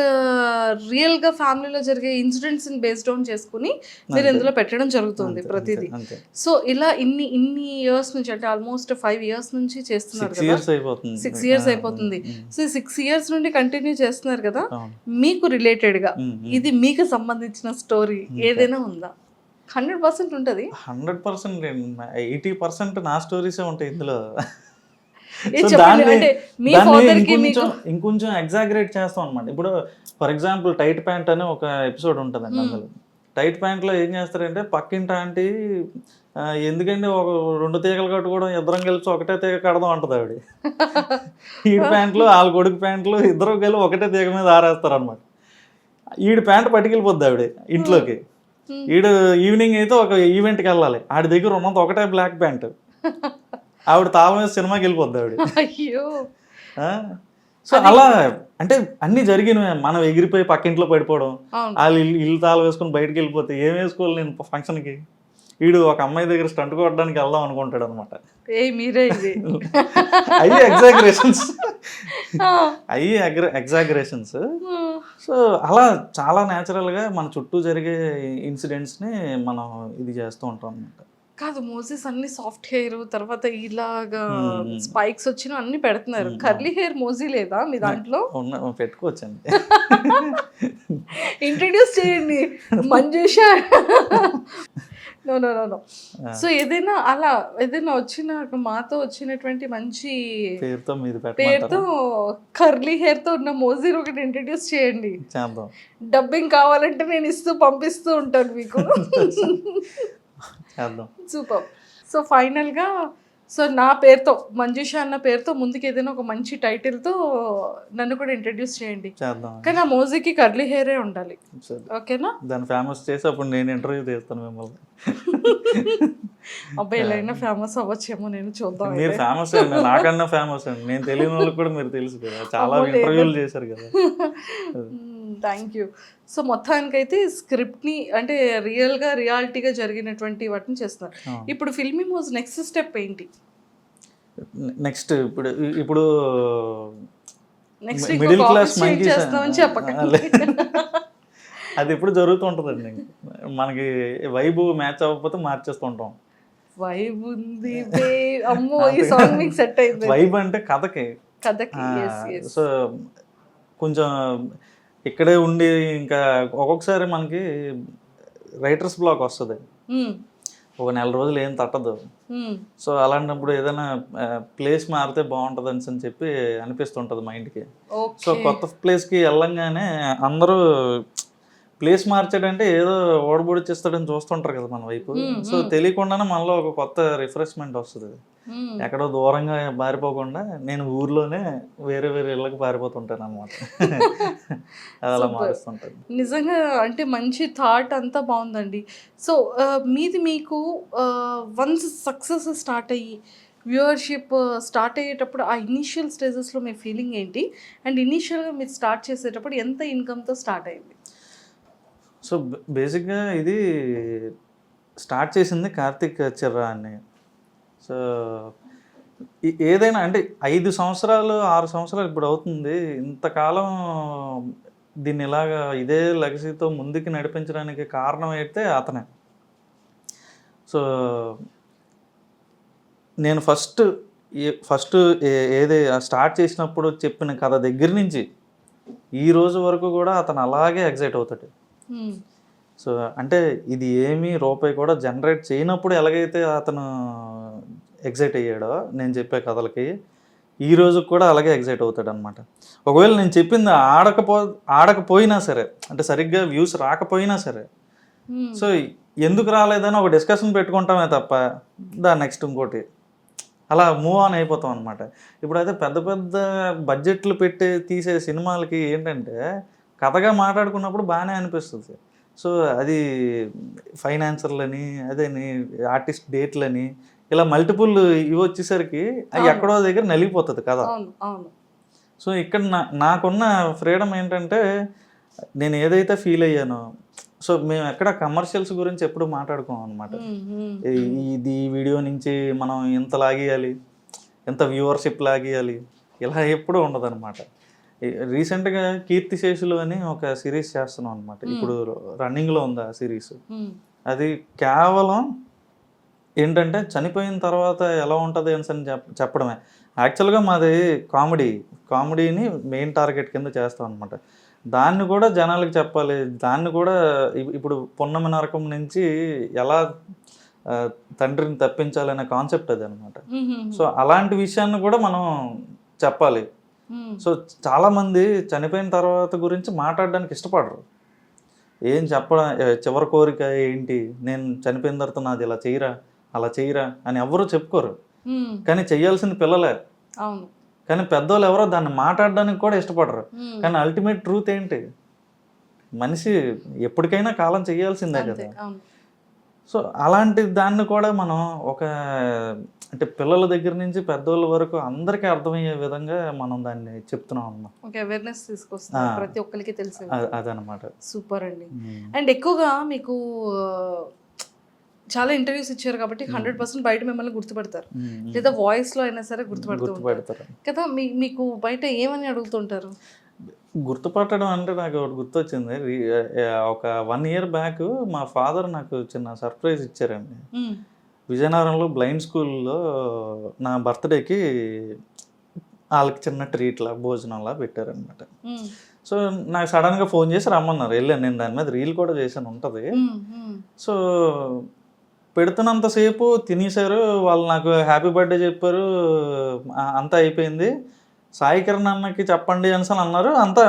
రియల్గా ఫ్యామిలీలో జరిగే ఇన్సిడెంట్స్ని బేస్డ్ ఆన్ చేసుకుని మీరు ఇందులో పెట్టడం జరుగుతుంది ప్రతిదీ. అంతే సో ఇలా ఇన్ని ఇయర్స్ నుంచి అంటే ఆల్మోస్ట్ 5 years నుంచి చేస్తున్నారు 6 కదా, years అయిపోతుంది. 6 years అయిపోతుంది. సో 6 years నుండి కంటిన్యూ చేస్తున్నారు కదా, అవును. మీకు రిలేటెడ్గా ఇది మీకు సంబంధించిన స్టోరీ ఏదైనా ఉందా? 100% ఉంటుంది. 100% 80% నా స్టోరీసే ఉంటాయి ఇందులో. ఏ సో చెప్పండి, దాన్ని అంటే మీ father కి మీకు ఇంకొంచెం ఎగ్జాగరేట్ చేస్తాం అనమాట. ఇప్పుడు ఫర్ ఎగ్జాంపుల్ టైట్ ప్యాంట్ అని ఒక ఎపిసోడ్ ఉంటుందండి. అందులో టైట్ ప్యాంట్లో ఏం చేస్తారంటే పక్కింటి ఆంటీ ఎందుకంటే ఒక 2 తీగలు కట్టుకోవడం, ఇద్దరం కలిసి ఒకటే తీగ కడదాం అంటది ఆవిడ. ఈడి ప్యాంట్లు వాళ్ళ కొడుకు ప్యాంట్లు ఇద్దరు కలిసి ఒకటే తీగ మీద ఆరేస్తారు అనమాట. ఈడి ప్యాంట్ పట్టుకెళ్ళిపోద్ది ఆవిడ ఇంట్లోకి. ఈడు ఈవినింగ్ అయితే ఒక ఈవెంట్కి వెళ్ళాలి, ఆడి దగ్గర ఉన్నది ఒకటే బ్లాక్ ప్యాంట్. ఆవిడ తాళం మీద సినిమాకి వెళ్ళిపోద్ది ఆవిడ. అయ్యో. సో అలా అంటే అన్ని జరిగినవే. మనం ఎగిరిపోయి పక్కింట్లో పడిపోవడం, అవును. వాళ్ళు ఇల్లు తాళం వేసుకుని బయటకు వెళ్ళిపోతే ఏం వేసుకోవాలి నేను ఫంక్షన్కి. వీడు ఒక అమ్మాయి దగ్గర స్టంట్ కొట్టడానికి వెళ్దాం అనుకుంటాడు అనమాట. మీరే ఇది అయ్యి ఎగ్జాగరేషన్స్ అయ్యి ఎగ్జాగరేషన్స్. సో అలా చాలా న్యాచురల్గా మన చుట్టూ జరిగే ఇన్సిడెంట్స్ని మనం ఇది చేస్తూ ఉంటాం అనమాట. కాదు, మోసెస్ అన్ని సాఫ్ట్ హెయిర్, తర్వాత ఇలాగా స్పైక్స్ వచ్చిన అన్ని పెడుతున్నారు. కర్లీ హెయిర్ మోజీ లేదా మీ దాంట్లో? పెట్టుకోవచ్చండి. ఇంట్రడ్యూస్ చేయండి Manjusha. No no no no. So ఏదైనా అలా ఏదైనా వచ్చిన మాతో వచ్చినటువంటి మంచి పేరుతో మీరు పేరుతో కర్లీ హెయిర్ తో ఉన్న మోజీని ఒకటి ఇంట్రడ్యూస్ చేయండి. చేద్దాం. డబ్బింగ్ కావాలంటే నేను పంపిస్తూ ఉంటాను మీకు. చేద్దాం. సూపర్. సో ఫైనల్గా సో నా పేరుతో మంజుష అన్న పేరుతో ముందుకు ఏదైనా ఒక మంచి టైటిల్తో నన్ను కూడా ఇంట్రడ్యూస్ చేయండి. చేద్దాం. కానీ ఆ మోజీకి కర్లీ హెయిరే ఉండాలి. ఓకేనా? దాన్ని ఫేమస్ చేసి అప్పుడు నేను ఇంటర్వ్యూ చేస్తాను మిమ్మల్ని. అబ్బాయి ఎలా అయినా ఫేమస్ అవ్వచ్చేమో, నేను చూద్దాం. మీరు ఫేమస్ అండి, నాకన్నా ఫేమస్ అండి. నేను తెలియని వాళ్ళకి కూడా మీరు తెలుసు కదా, చాలా ఇంటర్వ్యూలు చేశారు కదా. Thank you. సో మొత్తానికైతే స్క్రిప్ట్ని అంటే రియాలిటీగా జరిగినటువంటి వాటిని చేస్తున్నారు. ఇప్పుడు ఫిల్మీ మోజ్ నెక్స్ట్ స్టెప్ ఏంటి? నెక్స్ట్ ఇప్పుడు నెక్స్ట్ మిడిల్ క్లాస్ చేస్తామని చెప్పకండి. అది ఎప్పుడు జరుగుతూ ఉంటుందండి. మనకి వైబ్ మ్యాచ్ అవ్వకపోతే మార్చేస్తూ ఉంటాం. వైబ్ ఉంది అమ్మో, ఈ సాంగ్ మీకు సెట్ అయింది. వైబ్ అంటే కథకి. సో కొంచెం ఇక్కడే ఉండి ఇంకా ఒక్కొక్కసారి మనకి రైటర్స్ బ్లాక్ వస్తుంది, ఒక 4 రోజులు ఏం తట్టదు. సో అలాంటప్పుడు ఏదైనా ప్లేస్ మారితే బాగుంటుంది అని చెప్పి అనిపిస్తుంటుంది మైండ్కి. సో కొత్త ప్లేస్కి వెళ్ళంగానే అందరూ ప్లేస్ మార్చాడంటే ఏదో ఓడబొడిచేస్తాడని చూస్తుంటారు కదా మన వైపు. సో తెలియకుండానే మనలో ఒక కొత్త రిఫ్రెష్మెంట్ వస్తుంది. ఎక్కడో దూరంగా పారిపోకుండా నేను ఊర్లోనే వేరే ఇళ్ళకి పారిపోతుంటాను అనమాట. అలా మారుస్తుంటాను. నిజంగా అంటే మంచి థాట్ అంతా బాగుందండి. సో మీకు వన్స్ సక్సెస్ స్టార్ట్ అయ్యి వ్యూవర్షిప్ స్టార్ట్ అయ్యేటప్పుడు ఆ ఇనీషియల్ స్టేజెస్లో మీ ఫీలింగ్ ఏంటి? అండ్ ఇనీషియల్గా మీరు స్టార్ట్ చేసేటప్పుడు ఎంత ఇన్కమ్తో స్టార్ట్ అయింది? సో బేసిక్గా ఇది స్టార్ట్ చేసింది కార్తిక్ చిర్రా అని. సో ఏదైనా అంటే 5 సంవత్సరాలు 6 సంవత్సరాలు ఇప్పుడు అవుతుంది. ఇంతకాలం దీన్ని ఇలాగా ఇదే లెగసీతో ముందుకు నడిపించడానికి కారణం అయితే అతనే. సో నేను ఫస్ట్ ఏది స్టార్ట్ చేసినప్పుడు చెప్పిన కథ దగ్గర నుంచి ఈ రోజు వరకు కూడా అతను అలాగే ఎగ్జైట్ అవుతాడు. సో అంటే ఇది ఏమీ రూపాయి కూడా జనరేట్ చేయనప్పుడు ఎలాగైతే అతను ఎగ్జైట్ అయ్యాడో నేను చెప్పే కథలకి, ఈ రోజు కూడా అలాగే ఎగ్జైట్ అవుతాడు అనమాట. ఒకవేళ నేను చెప్పింది ఆడకపోయినా సరే, అంటే సరిగ్గా వ్యూస్ రాకపోయినా సరే, సో ఎందుకు రాలేదని ఒక డిస్కషన్ పెట్టుకుంటామే తప్ప దాని నెక్స్ట్ ఇంకోటి అలా మూవ్ ఆన్ అయిపోతాం అనమాట. ఇప్పుడైతే పెద్ద పెద్ద బడ్జెట్లు పెట్టి తీసే సినిమాలకి ఏంటంటే కథగా మాట్లాడుకున్నప్పుడు బాగానే అనిపిస్తుంది. సో అది ఫైనాన్సర్లని అదేని ఆర్టిస్ట్ డేట్లని ఇలా మల్టిపుల్ ఇవి వచ్చేసరికి అది ఎక్కడో దగ్గర నలిగిపోతుంది కదా. సో ఇక్కడ నాకున్న ఫ్రీడమ్ ఏంటంటే నేను ఏదైతే ఫీల్ అయ్యానో, సో మేము ఎక్కడ కమర్షియల్స్ గురించి ఎప్పుడు మాట్లాడుకోం అనమాట. ఈ వీడియో నుంచి మనం ఎంత లాగేయాలి, ఎంత వ్యూవర్షిప్ లాగేయాలి, ఇలా ఎప్పుడూ ఉండదు అనమాట. రీసెంట్గా కీర్తిశేషులు అని ఒక సిరీస్ చేస్తున్నాం అనమాట. ఇప్పుడు రన్నింగ్లో ఉంది ఆ సిరీస్. అది కేవలం ఏంటంటే చనిపోయిన తర్వాత ఎలా ఉంటుంది అని చెప్పడమే. యాక్చువల్గా మాది కామెడీని మెయిన్ టార్గెట్ కింద చేస్తాం అనమాట. దాన్ని కూడా జనాలకు చెప్పాలి. దాన్ని కూడా ఇప్పుడు పున్నమి నరకం నుంచి ఎలా తండ్రిని తప్పించాలనే కాన్సెప్ట్ అది అనమాట. సో అలాంటి విషయాన్ని కూడా మనం చెప్పాలి. సో చాలామంది చనిపోయిన తర్వాత గురించి మాట్లాడడానికి ఇష్టపడరు. ఏం చెప్పడం, చివరి కోరిక ఏంటి, నేను చనిపోయిన తర్వాత నాది ఇలా చేయరా అలా చేయరా అని ఎవరు చెప్పుకోరు. కానీ చెయ్యాల్సింది పిల్లలే. అవును. కానీ పెద్దవాళ్ళు ఎవరో దాన్ని మాట్లాడడానికి కూడా ఇష్టపడరు. కానీ అల్టిమేట్ ట్రూత్ ఏంటి, మనిషి ఎప్పటికైనా కాలం చేయాల్సిందే కదా. సో అలాంటి దాన్ని కూడా మనం అంటే పిల్లల దగ్గర నుంచి పెద్దవాళ్ళ వరకు అందరికీ అర్థమయ్యే విధంగా మనం దాన్ని చెప్తున్నాం అన్నమాట. ఓకే, అవేర్నెస్ తీసుకొస్తాం, ప్రతి ఒక్కరికి తెలిసి. అదనమాట. సూపర్ అండి. అండ్ ఎక్కువగా మీకు చాలా ఇంటర్వ్యూస్ ఇచ్చారు కాబట్టి 100% బయట మిమ్మల్ని గుర్తుపడతారు, లేదా వాయిస్లో అయినా సరే గుర్తుపడతారు కదా. మీకు బయట ఏమని అడుగుతుంటారు? గుర్తుపట్టడం అంటే నాకు ఒకటి గుర్తొచ్చింది. ఒక 1 year బ్యాక్ మా ఫాదర్ నాకు చిన్న సర్ప్రైజ్ ఇచ్చారండి. విజయనగరంలో బ్లైండ్ స్కూల్లో నా బర్త్డేకి వాళ్ళకి చిన్న ట్రీట్లా భోజనంలా పెట్టారనమాట. సో నాకు సడన్గా ఫోన్ చేసి రమ్మన్నారు, వెళ్ళాను. నేను దాని మీద రీల్ కూడా చేశాను, ఉంటుంది. సో పెడుతున్నంతసేపు తినేశారు వాళ్ళు, నాకు హ్యాపీ బర్త్డే చెప్పారు, అంతా అయిపోయింది. సాయి కిరణ్ అన్నకి చెప్పండి అని అన్నారు. అంతా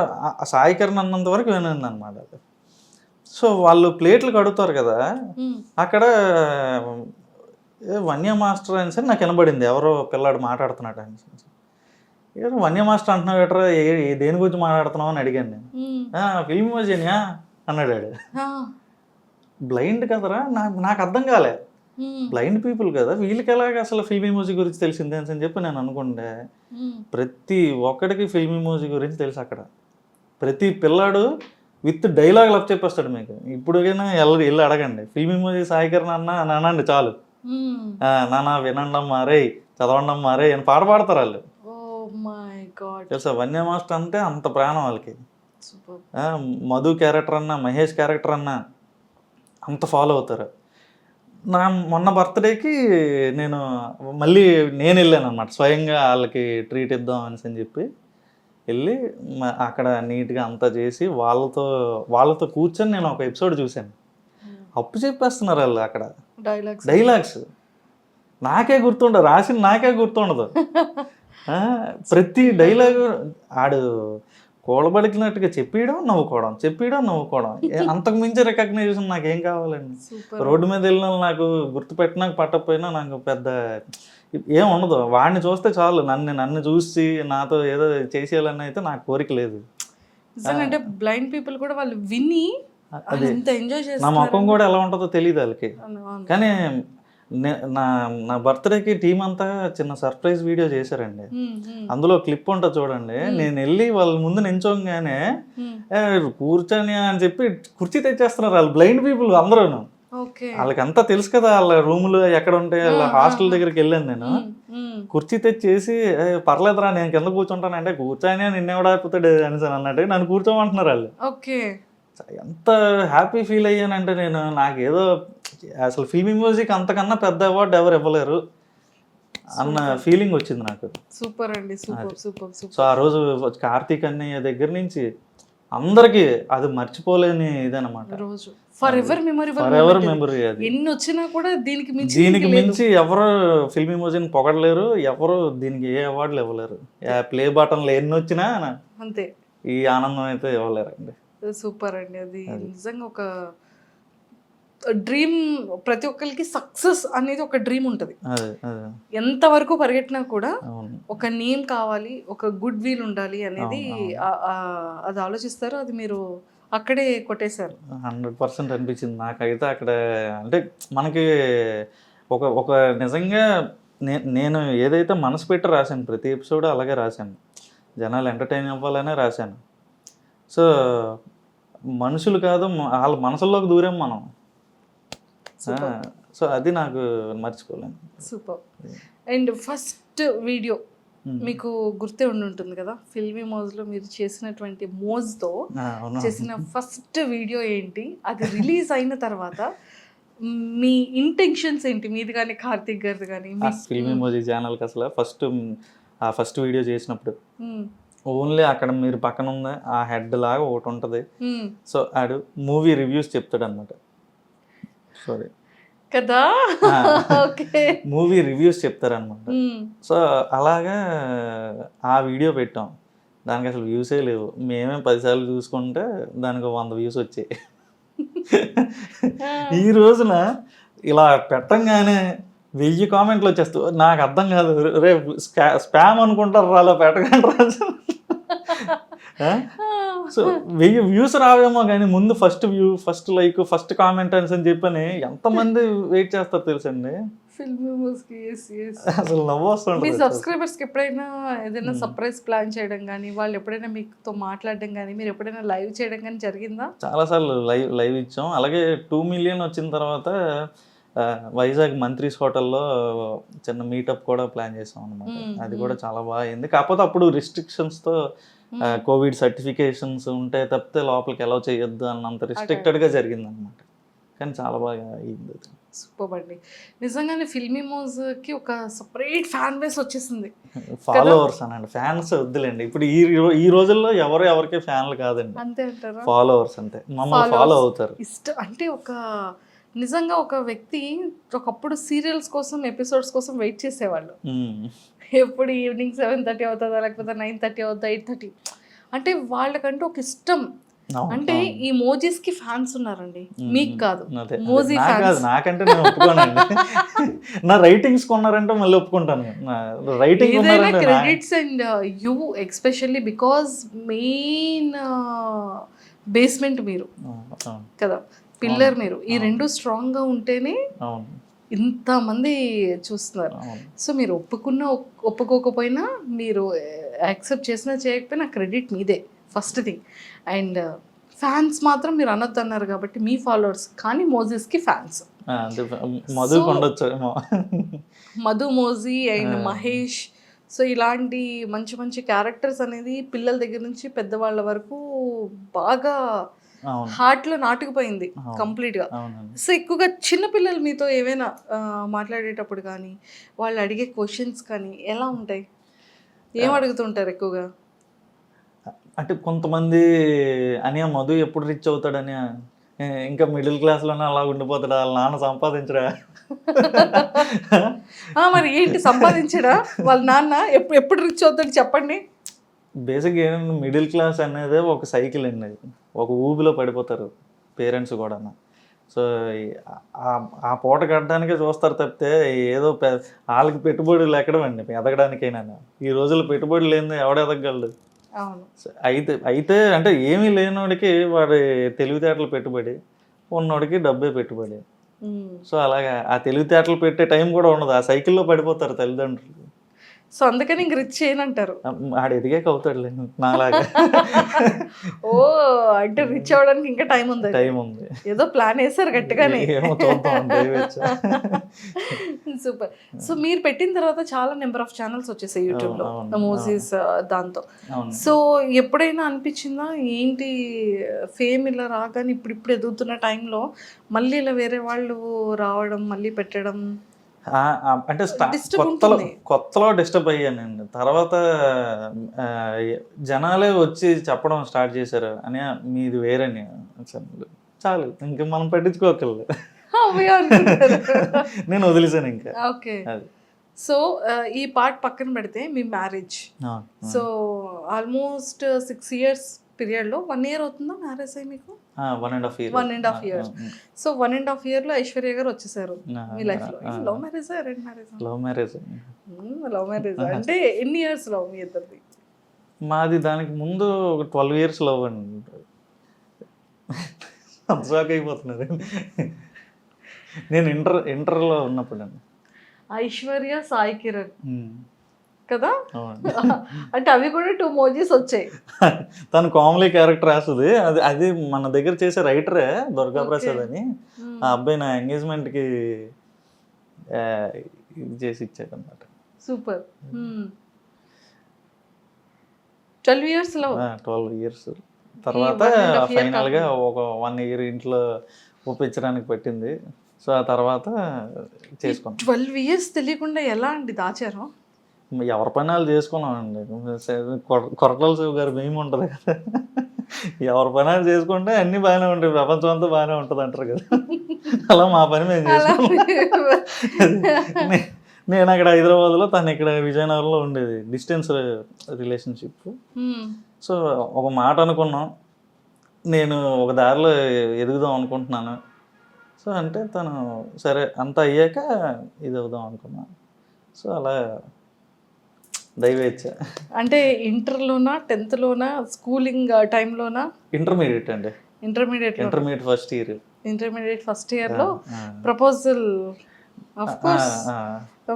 సాయి కిరణ్ అన్నంత వరకు వినింది అనమాట. సో వాళ్ళు ప్లేట్లు కడుగుతారు కదా, అక్కడ వన్య మాస్టర్ అని సరే నాకు వినబడింది, ఎవరో పిల్లాడు మాట్లాడుతున్నాడు అని. ఏదో వన్య మాస్టర్ అంటున్నావు ఎట్రా, దేని గురించి మాట్లాడుతున్నావు అని అడిగాను నేను. ఫిల్మ్ ఇమోజినియా అన్నాడు. బ్లైండ్ కదరా, నాకు అర్థం కాలే. బ్లైండ్ పీపుల్ కదా, వీళ్ళకి ఎలాగ అసలు ఫిల్మ్ ఇమోజీ గురించి తెలిసిందే అని చెప్పి నేను అనుకుంటే, ప్రతి ఒక్కడికి ఫిల్మ్ ఇమోజీ గురించి తెలుసు. అక్కడ ప్రతి పిల్లాడు విత్ డైలాగ్ లవ్ చెప్పేస్తాడు మీకు. ఇప్పుడుకైనా వెళ్ళి అడగండి, ఫిల్మ్ ఇమోజీ సాయి కిరణ్ అన్న అనండి చాలు, నాన్న వినండి మారే చదవండి మారే అని పాట పాడతారు వాళ్ళు. తెలుసా, వన్య మాస్టర్ అంటే అంత ప్రాణం వాళ్ళకి. మధు క్యారెక్టర్ అన్నా, మహేష్ క్యారెక్టర్ అన్నా అంత ఫాలో అవుతారు. నా మొన్న బర్త్డేకి నేను వెళ్ళాను అనమాట, స్వయంగా వాళ్ళకి ట్రీట్ ఇద్దాం అని చెప్పి వెళ్ళి అక్కడ నీట్గా అంతా చేసి వాళ్ళతో కూర్చొని నేను ఒక ఎపిసోడ్ చూశాను. అప్పు చెప్పేస్తున్నారు వాళ్ళు అక్కడ డైలాగ్స్. నాకే గుర్తుండదు, రాసిన నాకే గుర్తుండదు. ప్రతి డైలాగు ఆడు కూడబడికినట్టుగా చెప్పేయడం నవ్వుకోవడం. అంతకు మించి రికగ్నైజేషన్ నాకేం కావాలండి. రోడ్డు మీద వెళ్ళిన నాకు గుర్తుపెట్టినాక పట్టకపోయినా నాకు పెద్ద ఏం ఉండదు. వాడిని చూస్తే చాలు, నన్ను చూసి నాతో ఏదో చేసేయాలని అయితే నాకు కోరిక లేదు. అంటే బ్లైండ్ పీపుల్ కూడా వాళ్ళు విని అది నా ముఖం కూడా ఎలా ఉంటుందో తెలియదు వాళ్ళకి. కానీ నా బర్త్డేకి టీం అంతా చిన్న సర్ప్రైజ్ వీడియో చేశారండి. అందులో క్లిప్ ఉంటుంది చూడండి. నేను వెళ్ళి వాళ్ళ ముందు నించోగానే కూర్చొని అని చెప్పి కుర్చీ తెచ్చేస్తున్నారు వాళ్ళు, బ్లైండ్ పీపుల్ అందరూ. వాళ్ళకి అంతా తెలుసు కదా, వాళ్ళ రూములు ఎక్కడ ఉంటాయి, వాళ్ళ హాస్టల్ దగ్గరికి వెళ్ళాను నేను. కుర్చీ తెచ్చేసి పర్లేదురా నేను కింద కూర్చుంటాను అంటే, కూర్చొని నిన్నెవడాపోతాడు అని అన్నట్టు నన్ను కూర్చోమంటున్నారు వాళ్ళు. ఎంత హ్యాపీ ఫీల్ అయ్యానంటే నేను, నాకేదో అసలు ఫిల్మ్ ఇమోజీకి అంతకన్నా పెద్ద అవార్డు ఎవరు ఇవ్వలేరు అన్న ఫీలింగ్ వచ్చింది నాకు. సూపర్ అండి, సూపర్. సో ఆ రోజు కార్తీక్ అన్నయ్య దగ్గర నుంచి అందరికి అది మర్చిపోలేని ఇదనమాట. For ever memory. అది ఎన్ని వచ్చినా కూడా దీనికి మించి ఎవరు ఫిల్మ్ ఇమోజీని పొగడలేరు, ఎవరు దీనికి ఏ అవార్డులు ఇవ్వలేరు. ప్లే బటన్లు ఎన్ని వచ్చినా అంతే, ఈ ఆనందం అయితే ఇవ్వలేరండి. సూపర్ అండి. అది నిజంగా ఒక డ్రీమ్. ప్రతి ఒక్కరికి సక్సెస్ అనేది ఒక డ్రీమ్ ఉంటుంది. ఎంతవరకు పరిగెట్టినా కూడా ఒక నేమ్ కావాలి, ఒక గుడ్ విల్ ఉండాలి అనేది అది ఆలోచిస్తారు. అది మీరు అక్కడే కొట్టేశారు. 100% అనిపించింది నాకైతే అక్కడ. అంటే మనకి ఒక నిజంగా నేను ఏదైతే మనసు పెట్టి రాశాను, ప్రతి ఎపిసోడ్ అలాగే రాశాను, జనాలు ఎంటర్టైన్ అవ్వాలనే రాశాను. సో మనుషులు కాదు, వాళ్ళ మనసుల్లోకి దూరం మనం. సో అది నాకు మర్చిపోలేను. సూపర్. అండ్ ఫస్ట్ వీడియో మీకు గుర్తే ఉండుంటుంది కదా, ఫిల్మీ మోజ్లో మీరు చేసినటువంటి మోజ్తో అవును. చేసిన ఫస్ట్ వీడియో ఏంటి, అది రిలీజ్ అయిన తర్వాత మీ ఇంటెన్షన్స్ ఏంటి, మీది కానీ కార్తీక్ గారిది కానీ? ఫిల్మ్ ఎమోజీ ఛానల్కి అసలు ఫస్ట్ వీడియో చేసినప్పుడు ఓన్లీ అక్కడ మీరు పక్కన ఉంది ఆ హెడ్ లాగా ఒకటి ఉంటుంది. సో ఆడు మూవీ రివ్యూస్ చెప్తాడు అనమాట. సారీ కదా, ఓకే, మూవీ రివ్యూస్ చెప్తారనమాట. సో అలాగా ఆ వీడియో పెట్టాం. దానికి అసలు వ్యూసే లేవు. మేమే 10 సార్లు చూసుకుంటే దానికి 100 వ్యూస్ వచ్చాయి. ఈ రోజున ఇలా పెట్టంగానే 1000 కామెంట్లు వచ్చేస్తాయి. నాకు అర్థం కాదు, రేపు స్పామ్ అనుకుంటారు అలా పెట్టకండి రాజు. సో 1000 వ్యూస్ రావేమో కానీ ముందు first view, first like, first comment అని చెప్పని ఎంతమంది వెయిట్ చేస్తారు తెలుసండి ఫిల్మీ మోజ్కి. అసలు నవ్వు మీ వస్తుంది. సబ్స్క్రైబర్స్కి ఎప్పుడైనా ఏదైనా సర్ప్రైజ్ ప్లాన్ చేయడం కానీ, వాళ్ళు ఎప్పుడైనా మీతో మాట్లాడడం కానీ, మీరు ఎప్పుడైనా లైవ్ చేయడం కానీ జరిగిందా? చాలాసార్లు లైవ్ ఇచ్చాం. అలాగే 2 మిలియన్ వచ్చిన తర్వాత వైజాగ్ మంత్రీస్ హోటల్లో చిన్న మీటప్ కూడా ప్లాన్ చేసాం అనమాట. అది కూడా చాలా బాగా అయింది. కాకపోతే అప్పుడు రిస్ట్రిక్షన్స్తో కోవిడ్ సర్టిఫికేషన్స్ ఉంటే తప్పితే లోపలికి అలౌ చేయొద్దు అన్నంత రిస్ట్రిక్టెడ్గా జరిగింది అనమాట. కానీ చాలా బాగా అయింది. సూపర్ అండి. నిజంగానే ఫిల్మీ మోజ్కి ఒక సపరేట్ ఫ్యాన్ బేస్ వచ్చేసింది. ఫాలోవర్స్ అనండి, ఫ్యాన్స్ వద్దులేండి. ఇప్పుడు ఈ రోజుల్లో ఎవరికి ఫ్యాన్లు కాదండి, అంతే అంటారా? ఫాలోవర్స్ అంతే, మమ్మల్ని ఫాలో అవుతారు. ఇష్టం అంటే నిజంగా ఒక వ్యక్తి ఒకప్పుడు సీరియల్స్ కోసం, ఎపిసోడ్స్ కోసం వెయిట్ చేసేవాళ్ళు. ఎప్పుడు ఈవినింగ్ 7:30 అవుతుందా, లేకపోతే 9:30 అవుతుందా, 8:30, అంటే వాళ్ళకంటూ ఒక ఇష్టం. అంటే ఈ మోజీస్ కి ఫ్యాన్స్ ఉన్నారండి, మీకు కాదు. మోజీ ఫ్యాన్స్ నాకంటే నేను ఒప్పుకోనండి. నా రైటింగ్స్ కొన్నారంటే మళ్ళీ ఒప్పుకుంటాను. Writing credits and you especially because main basement మీరు కదా, పిల్లర్ మీరు. ఈ రెండు స్ట్రాంగ్ గా ఉంటేనే ఇంతమంది చూస్తున్నారు. సో మీరు ఒప్పుకోకపోయినా, మీరు యాక్సెప్ట్ చేసినా చేయకపోయినా క్రెడిట్ మీదే ఫస్ట్ థింగ్. అండ్ ఫ్యాన్స్ మాత్రం మీరు అనొద్దు అన్నారు కాబట్టి మీ ఫాలోవర్స్, కానీ మోజీస్కి fans. Madhu Moji and Mahesh. So ఇలాంటి మంచి మంచి క్యారెక్టర్స్ అనేది పిల్లల దగ్గర నుంచి పెద్దవాళ్ళ వరకు బాగా హార్ట్లో నాటుకుపోయింది కంప్లీట్గా. సో ఎక్కువగా చిన్నపిల్లలు మీతో ఏమైనా మాట్లాడేటప్పుడు కానీ, వాళ్ళు అడిగే క్వశ్చన్స్ కానీ ఎలా ఉంటాయి, ఏం అడుగుతుంటారు ఎక్కువగా? అంటే కొంతమంది అని మధు ఎప్పుడు రిచ్ అవుతాడని, ఇంకా మిడిల్ క్లాస్లోనే అలా ఉండిపోతాడా, వాళ్ళ నాన్న సంపాదించడా? మరి ఏంటి సంపాదించడా వాళ్ళ నాన్న? ఎప్పుడు రిచ్ అవుతాడు చెప్పండి. బేసిక్గా ఏంటంటే మిడిల్ క్లాస్ అనేది ఒక సైకిల్ అండి, ఒక ఊబిలో పడిపోతారు పేరెంట్స్ కూడా. సో ఆ పూట కట్టడానికే చూస్తారు తప్పితే ఏదో వాళ్ళకి పెట్టుబడులు ఎక్కడమండి ఎదగడానికైనా. ఈ రోజుల్లో పెట్టుబడులు లేని ఎవడ ఎదగలడు. అయితే అంటే ఏమీ లేనోడికి వాడి తెలివితేటలు పెట్టుబడి, ఉన్నోడికి డబ్బే పెట్టుబడి. సో అలాగా ఆ తెలివితేటలు పెట్టే టైం కూడా ఉండదు, ఆ సైకిల్లో పడిపోతారు తల్లిదండ్రులు. సో అందుకని ఇంక రిచ్ చేయనంటారు. ఆడు ఎదిగాక అవుతాడులే నాలాగా. ఓ అంటే రిచ్ అవ్వడానికి ఇంకా టైం ఉంది. ఏదో ప్లాన్ వేసారు గట్టిగానే. సూపర్. సో మీరు పెట్టిన తర్వాత చాలా నెంబర్ ఆఫ్ ఛానల్స్ వచ్చేసాయి యూట్యూబ్లో, మోజీస్ దాంతో. సో ఎప్పుడైనా అనిపించిందా ఏంటి ఫేమ్ ఇలా రాగానే ఇప్పుడు ఎదుగుతున్న టైంలో మళ్ళీ ఇలా వేరే వాళ్ళు రావడం, మళ్ళీ పెట్టడం? అంటే కొత్తలో డిస్టర్బ్ అయ్యానండి. తర్వాత జనాలే వచ్చి చెప్పడం స్టార్ట్ చేశారు అని, మీది వేరని. చాలు, ఇంకా మనం పట్టించుకోకలేదు, నేను వదిలేసాను ఇంకా. ఓకే. సో ఈ పార్ట్ పక్కన పెడితే మీ మ్యారేజ్, సో ఆల్మోస్ట్ 6 years పీరియడ్లో 1 year అవుతుందా మ్యారేజ్ అయ్యి మీకు? 1.5 years. 1.5 years. సో 1.5 yearలో ఐశ్వర్య గారు వచ్చేసారు మీ లైఫ్లో. Love marriage, arrange marriage? Love marriage. Love marriage అంటే ఎన్ని ఇయర్స్ లవ్ మీ ఇద్దరిది? మాది దానికి ముందు ఒక 12 years లవ్ అండి. షాక్ అయిపోతున్నారు. నేను ఇంటర్లో ఉన్నప్పుడు అండి. ఐశ్వర్య, సాయి కిరణ్ కదా, అంటే అవి కూడా 2 మోజీస్ వచ్చాయి. తను కామెడీ క్యారెక్టర్ వేస్తుంది. అది మన దగ్గర చేసే రైటరే దుర్గా ప్రసాద్ అని. ఆ అబ్బాయి నా ఎంగేజ్మెంట్కి ఇది చేసి ఇచ్చాడు అన్నమాట. సూపర్. 12 years లో 12 ఇయర్స్ తర్వాత 1.5 year ఫైనల్గా ఒక 1 ఇయర్ ఇంట్లో ఒప్పించడానికి పట్టింది. సో ఆ తర్వాత చేసుకున్నాం. 12 years తెలియకుండా ఎలా అండి దాచారు? ఎవరి పని వాళ్ళు చేసుకున్నామండి. కొరటాల శివ గారు మేము ఉంటుంది కదా, ఎవరి పని వాళ్ళు చేసుకుంటే అన్నీ బాగానే ఉంటాయి, ప్రపంచం అంతా బాగానే ఉంటుంది అంటారు కదా, అలా మా పని మేము చేసుకున్నాం. నేను అక్కడ హైదరాబాద్లో, తను ఇక్కడ విజయనగరంలో ఉండేది, డిస్టెన్స్ రిలేషన్షిప్. సో ఒక మాట అనుకున్నాం, నేను ఒక దారిలో ఎదుగుదాం అనుకుంటున్నాను. సో అంటే తను సరే అంతా అయ్యాక ఇది అవుదాం అనుకున్నాను. సో అలా దైవేచ్ఛ. అంటే ఇంటర్లోనా 10th లోనా స్కూలింగ్ టైంలోనా? ఇంటర్మీడియట్ అండి. Intermediate first year. Intermediate first ఇయర్లో ప్రపోజల్ ఆఫ్ కోర్స్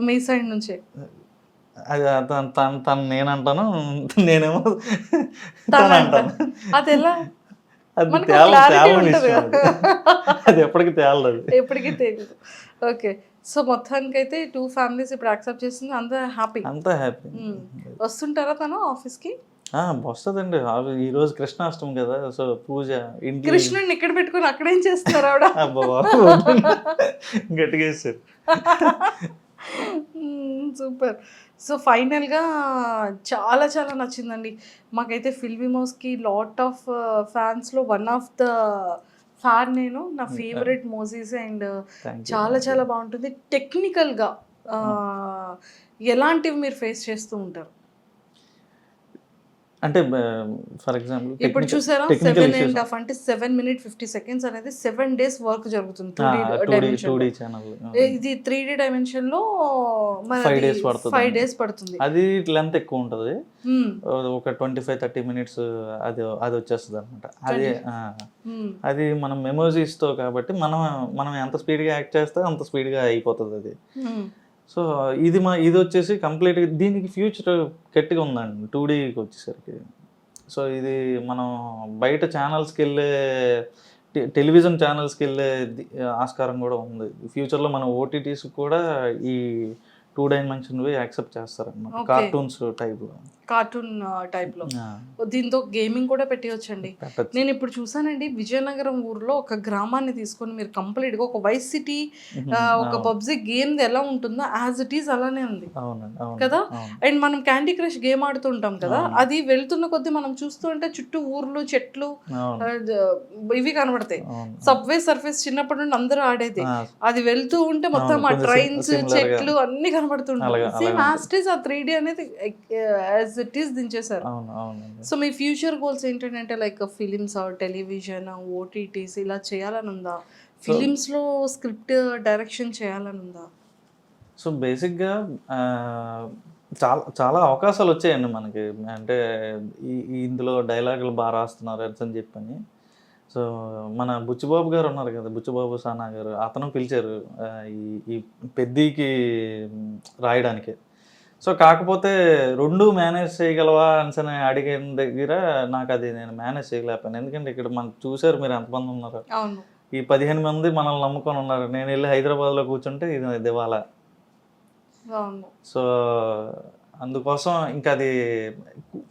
మీ సైడ్ నుంచే. అది తను నేనంటాను, నేనేమో తను అంటాను. అది ఎలా? అది మనకు తేలని clarity ఉంటది ఇష్టం అది. అది ఎప్పటికీ తేలదు. ఎప్పటికీ తెలియదు. ఓకే, సో మొత్తానికైతే 2 families ఇప్పుడు యాక్సెప్ట్ చేస్తుంది, అంతా హ్యాపీ. అంతా హ్యాపీ. వస్తుంటారా తను ఆఫీస్కి? వస్తుందండి. ఈరోజు కృష్ణాష్టమి కదా, సో పూజ ఇంటి కృష్ణుడిని ఇక్కడ పెట్టుకుని అక్కడేం చేస్తున్నారు ఆవిడ? గట్టిగా వేస్తారు. సూపర్. సో ఫైనల్గా చాలా చాలా నచ్చిందండి మాకైతే. ఫిల్మీ మౌస్కి లాట్ ఆఫ్ ఫ్యాన్స్లో వన్ ఆఫ్ ద ఫ్యాన్ నేను. నా ఫేవరెట్ మోజీస్ అండ్ చాలా చాలా బాగుంటుంది. టెక్నికల్గా ఎలాంటివి మీరు ఫేస్ చేస్తూ ఉంటారు? అంటే ఫర్ ఎగ్జాంపుల్ ఇప్పుడు చూసారా 7.5 అంటే 7 minutes 50 seconds అనేది 7 days వర్క్ జరుగుతుంది 2D ఛానల్. ఇది 3D డైమెన్షన్ లో 5 days పడుతుంది. అది లెంత్ ఎక్కువ ఉంటుంది, ఒక 25-30 minutes అది వచ్చేస్తుంది అనమాట. అది మనం మెమోరీస్తో కాబట్టి మనం ఎంత స్పీడ్గా యాక్ట్ చేస్తే అంత స్పీడ్గా అయిపోతుంది అది. సో ఇది వచ్చేసి కంప్లీట్గా దీనికి ఫ్యూచర్ గట్టిగా ఉందండి 2Dకి వచ్చేసరికి. సో ఇది మనం బయట ఛానల్స్కి వెళ్ళే టెలివిజన్ ఛానల్స్కి వెళ్ళే ఆస్కారం కూడా ఉంది. ఫ్యూచర్లో మన ఓటీటీస్ కూడా ఈ 2 dimensionవి యాక్సెప్ట్ చేస్తారన్నమాట, కార్టూన్ టైప్లో. దీంతో గేమింగ్ కూడా పెట్టవచ్చండి. నేను ఇప్పుడు చూసానండి విజయనగరం ఊర్లో ఒక గ్రామాన్ని తీసుకొని మీరు కంప్లీట్గా ఒక వైస్ సిటీ, ఒక పబ్జీ గేమ్ ఎలా ఉంటుందో యాజ్ ఇట్ ఈస్ అలానే ఉంది కదా. అండ్ మనం క్యాండీ క్రష్ గేమ్ ఆడుతుంటాం కదా, అది వెళ్తున్న కొద్దీ మనం చూస్తూ ఉంటే చుట్టూ ఊర్లు, చెట్లు ఇవి కనబడతాయి. సబ్వే సర్ఫేస్ చిన్నప్పటి నుండి అందరూ ఆడేది, అది వెళ్తూ ఉంటే మొత్తం ఆ ట్రైన్స్, చెట్లు అన్ని కనబడుతుంటాయి. సేమ్ యాజ్ ఇట్ ఈస్ ఆ 3D అనేది యాజ్ ఇట్ ఈస్ దించేశారు. సో మీ ఫ్యూచర్ గోల్స్ ఏంటంటే లైక్ ఫిలిమ్స్, టెలివిజన్, ఓటీటీస్ ఇలా చేయాలని ఉందా? ఫిలిమ్స్లో స్క్రిప్ట్ డైరెక్షన్ చేయాలని ఉందా? సో బేసిక్గా చాలా చాలా అవకాశాలు వచ్చాయండి మనకి. అంటే ఇందులో డైలాగులు బాగా రాస్తున్నారు అని చెప్పని. సో మన బుచ్చిబాబు గారు ఉన్నారు కదా, బుచ్చిబాబు సానా గారు, అతను పిలిచారు ఈ పెద్దీకి రాయడానికి. సో కాకపోతే 2 మేనేజ్ చేయగలవా అని అడిగిన దగ్గర నాకు అది నేను మేనేజ్ చేయలేకపోయాను. ఎందుకంటే ఇక్కడ మనకు చూసారు మీరు ఎంతమంది ఉన్నారు, ఈ 15 మంది మనల్ని నమ్ముకొని ఉన్నారు. నేను వెళ్ళి హైదరాబాద్లో కూర్చుంటే ఇది దివాలా. సో అందుకోసం ఇంకా అది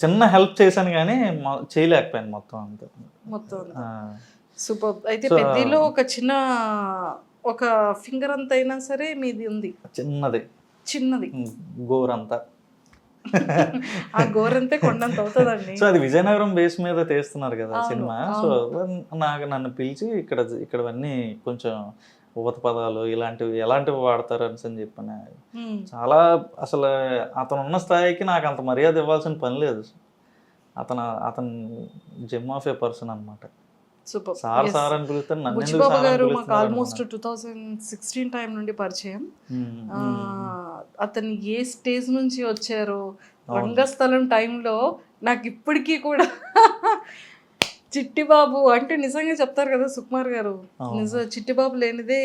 చిన్న హెల్ప్ చేశాను కానీ చేయలేకపోయాను మొత్తం అంతా. సూపర్. అయితే పెద్దలో ఒక చిన్న ఒక ఫింగర్ అంత అయినా సరే మీది ఉంది, చిన్నది గోరంతా. ఆ గోరంతే కొండంత అవుతుందండి. సో అది విజయనగరం బేస్ మీద తీస్తున్నారు కదా సినిమా. సో నన్ను పిలిచి ఇక్కడవన్నీ కొంచెం ఉపత పదాలు ఎలాంటివి వాడతారు అని చెప్పాను. చాలా అసలు అతను ఉన్న స్థాయికి నాకు అంత మర్యాద ఇవ్వాల్సిన పని లేదు. అతను జెమ్ ఆఫ్ ఏ పర్సన్ అనమాట. సార్ అని పిలుస్తారు. బుచ్చిబాబు గారు మాకు ఆల్మోస్ట్ 2016 టైం నుండి పరిచయం. అతను ఏ స్టేజ్ నుంచి వచ్చారో రంగస్థలం టైంలో నాకు ఇప్పటికీ కూడా చిట్టిబాబు అంటే నిజంగా చెప్తారు కదా సుకుమార్ గారు, చిట్టిబాబు లేనిదే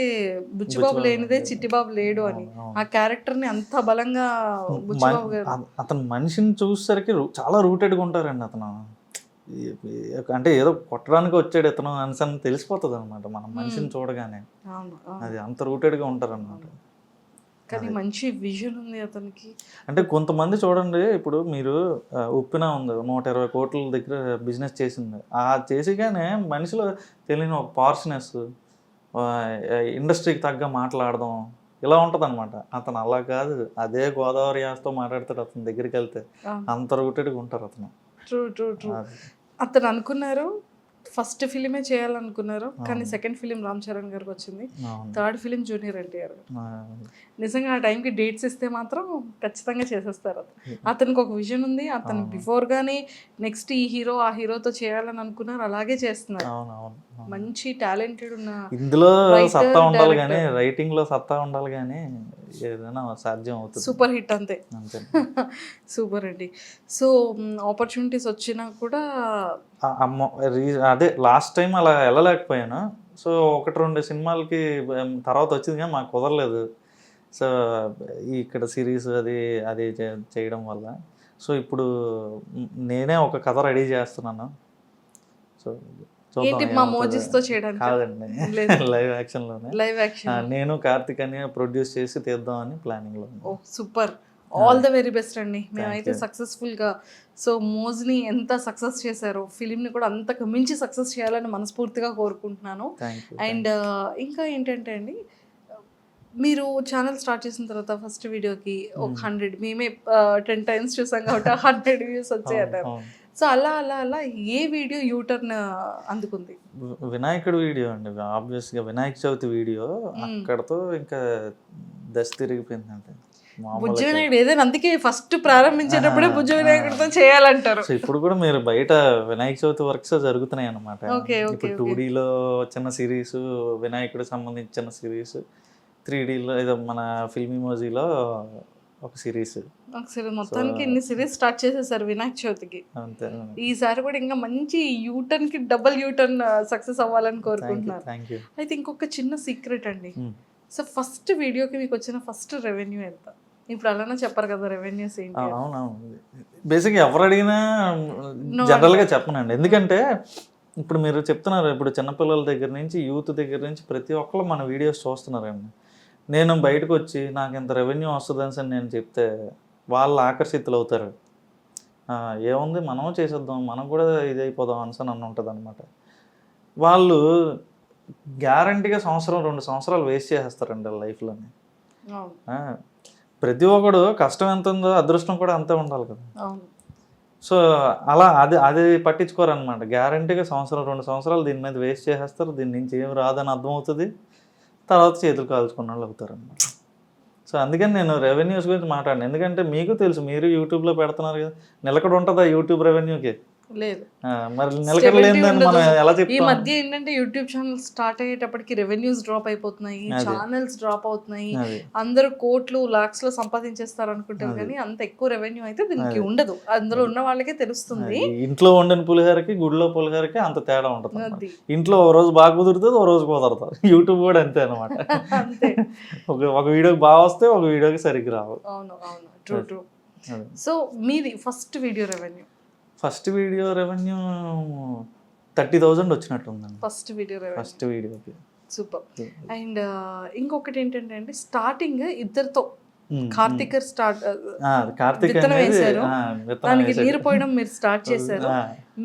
బుచ్చిబాబు లేనిదే చిట్టిబాబు లేడు అని. ఆ క్యారెక్టర్ ని అంత బలంగా బుచ్చిబాబు గారు. అతను మనిషిని చూసేసరికి చాలా రూటెడ్గా ఉంటారండి. అతను అంటే ఏదో కొట్టడానికి వచ్చాడు ఇతను అని తెలిసిపోతుంది అనమాట మనం మనిషిని చూడగానే. అది అంత రూటెడ్గా ఉంటారు అనమాట. కానీ మంచి విజన్ ఉంది అతనికి. అంటే కొంతమంది చూడండి, ఇప్పుడు మీరు ఉప్పిన ఉంది 120 కోట్ల దగ్గర బిజినెస్ చేసింది. ఆ చేసిగానే మనిషిలో తెలియని ఒక పార్ష్నెస్, ఇండస్ట్రీకి తగ్గ మాట్లాడడం ఇలా ఉంటుంది అనమాట. అతను అలా కాదు, అదే గోదావరి యాసతో మాట్లాడతాడు. అతని దగ్గరికి వెళ్తే అంత రూటెడ్గా ఉంటారు అతను. True true true. అతను అనుకున్నారు ఫస్ట్ ఫిలిమే చేయాలనుకున్నారు, కానీ సెకండ్ ఫిలిం రామ్ చరణ్ గారికి వచ్చింది, థర్డ్ ఫిలిం జూనియర్ ఎన్టీఆర్ గారు. నిజంగా ఆ టైంకి డేట్స్ ఇస్తే మాత్రం ఖచ్చితంగా చేసేస్తారు. అతనికి ఒక విజన్ ఉంది. అతను బిఫోర్ గానే నెక్స్ట్ ఈ హీరో ఆ హీరోతో చేయాలని అనుకున్నారు, అలాగే చేస్తున్నారు. మంచి టాలెంటెడ్ ఉన్న ఇందులో సత్తా ఉండాలి కానీ, రైటింగ్ లో సత్తా ఉండాలి కానీ ఏదైనా సాధ్యం అవుతుంది. సూపర్ హిట్ అంతే. సూపర్ అండి. సో ఆపర్చునిటీస్ వచ్చినా కూడా అదే లాస్ట్ టైం అలా వెళ్ళలేకపోయాను. సో 1-2 సినిమాలకి తర్వాత వచ్చింది కానీ మాకు కుదరలేదు. సో ఇక్కడ సిరీస్ అది అది చేయడం వల్ల సో ఇప్పుడు నేనే ఒక కథ రెడీ చేస్తున్నాను. సో ఏంటి మా మోజిస్తో చేయడానికి? కాదండి, లైవ్ యాక్షన్లోనే. లైవ్ యాక్షన్ నేను కార్తిక్ అని ప్రొడ్యూస్ చేసి తీద్దామని ప్లానింగ్లో. Oh super, all the very best అండి. మేమైతే సక్సెస్ఫుల్గా సో మోజ్ని ఎంత సక్సెస్ చేశారో ఫిలింని కూడా అంతకు మించి సక్సెస్ చేయాలని మనస్ఫూర్తిగా కోరుకుంటున్నాను. అండ్ ఇంకా ఏంటంటే అండి, మీరు ఛానల్ స్టార్ట్ చేసిన తర్వాత ఫస్ట్ వీడియోకి ఒక 100, మేమే 10 టైమ్స్ చూసాం కాబట్టి 100 వ్యూస్ వచ్చాయి అన్నారు. సో అలా అలా అలా ఏ వీడియో యూటర్న్ అందుకుంది? వినాయకుడు వీడియో అండి. ఆబ్వియస్గా వినాయక చవితి వీడియో అక్కడతో ఇంకా దశ తిరిగిపోయిందంటే. బుజ్జ వినాయకుడు ఏదైనా అందుకే ఫస్ట్ ప్రారంభించేటప్పుడే బుజ్జ వినాయకుడితో చేయాలంటారు. సో ఇప్పుడు కూడా మీరు బయట వినాయక చవితి వర్క్స్ జరుగుతున్నాయి అన్నమాట. ఇప్పుడు 2Dలో చిన్న సిరీస్, వినాయకుడికి సంబంధించిన సిరీస్, 3Dలో ఏదో మన ఫిల్మ్ ఇమోజీలో ఒక సిరీస్. మొత్తానికి ఇన్ని సిరీస్ స్టార్ట్ చేసేసారు వినాయక చవితికి. అంతే. ఈసారి కూడా ఇంకా మంచి యూటర్న్ కి డబుల్ యూటర్న్ సక్సెస్ అవ్వాలని కోరుకుంటున్నాను. అయితే ఇంకొక చిన్న సీక్రెట్ అండి. సో ఫస్ట్ వీడియోకి మీకు వచ్చిన ఫస్ట్ రెవెన్యూ ఎంత? ఇప్పుడు అలానే చెప్పారు కదా రెవెన్యూస్ ఏంటి? అవునవును, బేసిక్గా ఎవరు అడిగినా జనరల్గా చెప్పనండి. ఎందుకంటే ఇప్పుడు మీరు చెప్తున్నారు, ఇప్పుడు చిన్నపిల్లల దగ్గర నుంచి యూత్ దగ్గర నుంచి ప్రతి ఒక్కరు మన వీడియోస్ చూస్తున్నారండి. నేను బయటకు వచ్చి నాకు ఇంత రెవెన్యూ వస్తుందని సార్ నేను చెప్తే వాళ్ళు ఆకర్షితులు అవుతారు. ఏముంది మనం చేసేద్దాం, మనం కూడా ఇది అయిపోదాం అని నన్ను ఉంటుంది అనమాట. వాళ్ళు గ్యారంటీగా 1-2 సంవత్సరాలు వేస్ట్ చేసేస్తారండి వాళ్ళ లైఫ్లోని. ప్రతి ఒక్కడు కష్టం ఎంత ఉందో అదృష్టం కూడా అంతే ఉండాలి కదా. సో అలా అది పట్టించుకోరనమాట. గ్యారంటీగా 1-2 సంవత్సరాలు దీని మీద వేస్ట్ చేసేస్తారు. దీని నుంచి ఏం రాదని అర్థమవుతుంది. తర్వాత చేతులు కాల్చుకున్న వాళ్ళు అవుతారు అన్నమాట. సో అందుకని నేను రెవెన్యూస్ గురించి మాట్లాడాను. ఎందుకంటే మీకు తెలుసు, మీరు యూట్యూబ్లో పెడుతున్నారు కదా, నిలకడ ఉంటుందా యూట్యూబ్ రెవెన్యూకి? లేదు. మరి నిలకడ లేదని మనం ఎలా చెప్తాం? ఈ మధ్య ఏంటంటే యూట్యూబ్ ఛానల్ స్టార్ట్ అయ్యేటప్పటికి రెవెన్యూస్ డ్రాప్ అయిపోతున్నాయి, ఛానల్స్ డ్రాప్ అవుతున్నాయి. అందరూ కోట్లు లాక్స్ లో సంపాదించేస్తారు అనుకుంటారు, కానీ అంత ఎక్కువ రెవెన్యూ అయితే దీనికి ఉండదు. అందులో ఉన్న వాళ్ళకే తెలుస్తుంది. ఇంట్లో వండిన పులిహోరకి గుడిలో పులిహోరకి అంత తేడా ఉంటుంది. ఇంట్లో ఓ రోజు బాగా కుదురుతుంది, ఓ రోజు కుదరదు. యూట్యూబ్ కూడా అంతే అనమాట. అంతే. ఒక వీడియోకి బాగా వస్తే ఒక వీడియోకి సరిగ్గా రావు. అవును అవును, ట్రూ ట్రూ. సో మీది first video revenue? First video revenue 30,000 వచ్చినట్టుందండి. ఫస్ట్ వీడియోకి. సూపర్. అండ్ ఇంకొకటి ఏంటంటే అండి, స్టార్టింగ్ ఇద్దరితో కార్తిక్ వేశారు, దానికి నీరు పోయడం మీరు స్టార్ట్ చేశారు.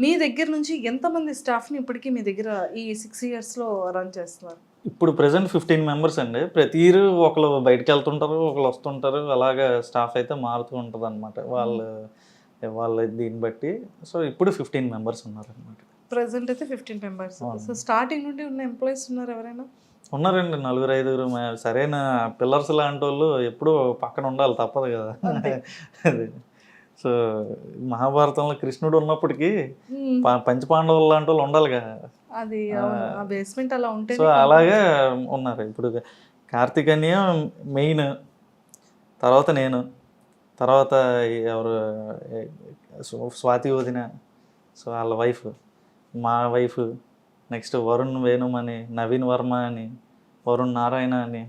మీ దగ్గర నుంచి ఎంతమంది స్టాఫ్ ని ఇప్పటికీ మీ దగ్గర ఈ 6 years లో రన్ చేస్తున్నారు? ఇప్పుడు ప్రెసెంట్ 15 మెంబర్స్ అండి. ప్రతి ఇయర్ ఒకళ్ళు బయటకు వెళ్తుంటారు, ఒకళ్ళు వస్తుంటారు. అలాగా స్టాఫ్ అయితే మారుతూ ఉంటుంది అనమాట వాళ్ళ దీన్ని బట్టి. సో ఇప్పుడు 15 మెంబర్స్ ఉన్నారు అనమాట. ప్రెసెంట్ అయితే 15 మెంబర్స్. సో స్టార్టింగ్ నుండి ఉన్న ఎంప్లాయీస్ ఉన్నారు ఎవరైనా? ఉన్నారండి, 4-5. సరైన పిల్లర్స్ లాంటి వాళ్ళు ఎప్పుడూ పక్కన ఉండాలి, తప్పదు కదా. అది సో మహాభారతంలో కృష్ణుడు ఉన్నప్పటికీ పంచపాండవులు లాంటి వాళ్ళు ఉండాలి కదా. అది బేస్మెంట్ అలా ఉంటే. సో అలాగే ఉన్నారు. ఇప్పుడు కార్తిక్ అన్నయ్య మెయిన్, తర్వాత నేను, తర్వాత ఎవరు స్వాతి వదిన, సో వాళ్ళ వైఫ్, మా వైఫ్, నెక్స్ట్ వరుణ్ వేణుమ్ అని, నవీన్ వర్మ అని, వరుణ్ నారాయణ అని.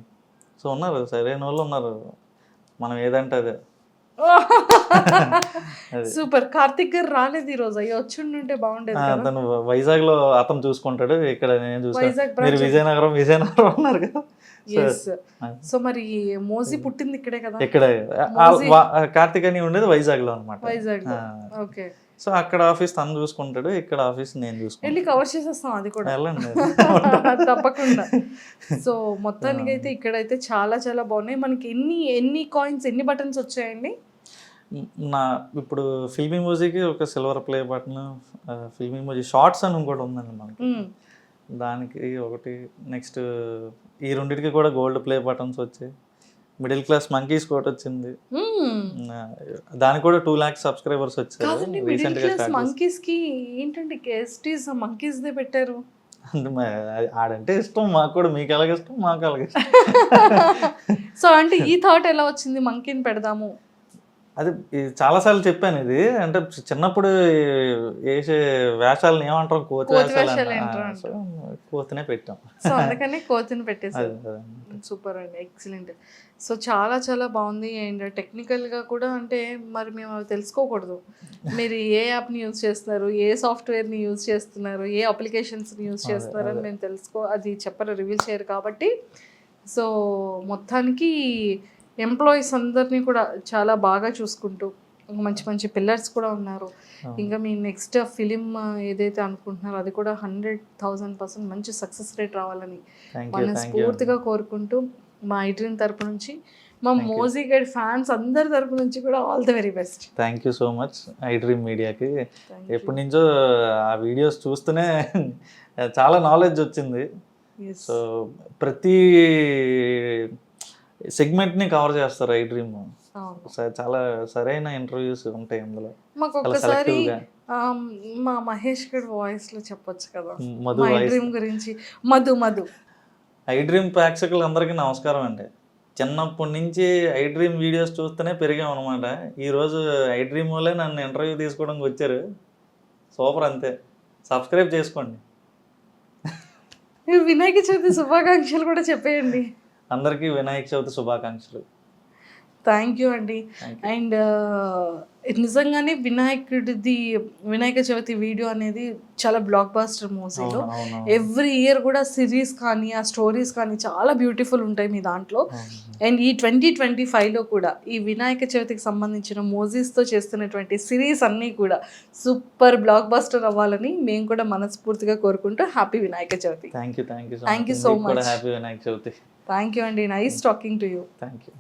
సో ఉన్నారు, సరైన వాళ్ళు ఉన్నారు. మనం ఏదంటే అదే. సూపర్. కార్తిక్ గారు రాలేదు ఈ రోజు, అయ్యో వచ్చుంటే బాగుండేది కదా. అతను వైజాగ్ లో అతను చూసుకుంటాడు, ఇక్కడ నేను చూసుకుంటాను. వైజాగ్ మీరు branch. విజయనగరం అన్నారు కదా. ఎస్. సో మరి మోజీ పుట్టింది ఇక్కడే కదా, ఇక్కడ మోజీ. కార్తిక్ అని ఉండేది వైజాగ్ లో అనమాట. వైజాగ్. ఓకే. సో అక్కడ ఆఫీస్ తను చూసుకుంటాడు, ఇక్కడ ఆఫీస్ నేను వెళ్ళి చూసుకుంటాను. కవర్ చేసేస్తాం అది కూడా. వెళ్ళండి. తప్పకుండా. సో మొత్తానికి అయితే ఇక్కడైతే చాలా చాలా బాగున్నాయి. మనకి ఎన్ని కాయిన్స్, ఎన్ని బటన్స్ వచ్చాయండి? నా ఇప్పుడు ఫిల్మీ మ్యూజిక్ ఒక silver play button, filmy music shorts అని ఇంకోటి ఉందండి మనకి, దానికి ఒకటి. నెక్స్ట్ ఈ రెండింటికి కూడా గోల్డ్ ప్లే బటన్స్ వచ్చాయి. మిడిల్ క్లాస్ మంకీస్ కూడా వచ్చింది, దానికి కూడా 2 lakhs సబ్స్క్రైబర్స్ వచ్చారు కాదండి, మిడిల్ రీసెంట్ గా క్లాస్ స్టార్ట్ చేసి. మంకీస్ కి ఏంటంటే కేస్టీస్ మంకీస్ దే పెట్టారు. అంటే ఆడంటే ఇష్టం మాకు కూడా, మీకు ఎలాగ ఇష్టం మాకు అలాగే ఇష్టం. సో అంటే ఈ థాట్ ఎలా వచ్చింది మంకీని పెడదాము? అది చాలాసార్లు చెప్పాను ఇది, అంటే చిన్నప్పుడు వేసే వేషాలను ఏమంటాం, కోతి కోతి వేషాలు వేషాలు అంటాం. ఏంటో సో కోతినే పెట్టాం. సో అందుకని కోతిని పెట్టేశారు. అదే. సూపర్ అండి, ఎక్సలెంట్. సో చాలా చాలా బాగుంది. అండ్ టెక్నికల్గా కూడా అంటే మరి మేము అవి తెలుసుకోకూడదు, మీరు ఏ యాప్ని యూజ్ చేస్తున్నారు, ఏ సాఫ్ట్వేర్ని యూజ్ చేస్తున్నారు, ఏ అప్లికేషన్స్ని యూజ్ చేస్తున్నారు అని మేము అది చెప్పరు, రివీల్ చేయరు కాబట్టి. సో మొత్తానికి ఎంప్లాయీస్ అందరినీ కూడా చాలా బాగా చూసుకుంటూ మంచి మంచి పిల్లర్స్ కూడా ఉన్నారు. ఇంకా మీ నెక్స్ట్ ఫిలిం ఏదైతే అనుకుంటున్నారో అది కూడా 100,000% మంచి సక్సెస్ రేట్ రావాలని మనస్ఫూర్తిగా కోరుకుంటూ మా ఐడ్రీమ్ తరపు నుంచి, మా మోజీ గైడ్ ఫ్యాన్స్ అందరి తరపు నుంచి కూడా all the very best. Thank you so much iDream మీడియాకి. ఎప్పటి నుంచో ఆ వీడియోస్ చూస్తూనే చాలా నాలెడ్జ్ వచ్చింది. సో ప్రతి సెగ్మెంట్ని కవర్ చేస్తారు ఐడ్రీమ్. చాలా సరైన ఇంటర్వ్యూస్ ఉంటాయి అందులో. మాకు ఒక్కసారి మా మహేష్ గడ్ వాయిస్ లో చెప్పొచ్చు కదా మధు ఐడ్రీమ్ గురించి. మధు ఐడ్రీమ్ ప్రేక్షకులందరికీ నమస్కారం అండి. చిన్నప్పటి నుంచి ఐడ్రీమ్ వీడియోస్ చూస్తూనే పెరిగాం అనమాట. ఈరోజు ఐడ్రీమ్ వాళ్ళే నన్ను ఇంటర్వ్యూ తీసుకోవడానికి వచ్చారు. సూపర్, అంతే. సబ్స్క్రైబ్ చేసుకోండి. వినాయక చవితి శుభాకాంక్షలు కూడా చెప్పేయండి అందరికీ. వినాయక చవితి శుభాకాంక్షలు. థ్యాంక్ యూ అండి. అండ్ నిజంగానే వినాయక చవితి వీడియో అనేది చాలా బ్లాక్ బాస్టర్ మూవీలో. ఎవ్రీ ఇయర్ కూడా సిరీస్ కానీ ఆ స్టోరీస్ కానీ చాలా బ్యూటిఫుల్ ఉంటాయి మీ దాంట్లో. అండ్ ఈ 2025లో కూడా ఈ వినాయక చవితికి సంబంధించిన మూవీస్తో చేస్తున్నటువంటి సిరీస్ అన్నీ కూడా సూపర్ బ్లాక్ బాస్టర్ అవ్వాలని మేము కూడా మనస్ఫూర్తిగా కోరుకుంటూ happy Vinayaka Chavithi. Thank you Thank you so much. Happy Vinayaka Chavithi. Thank you అండి. Nice talking to you. Thank you.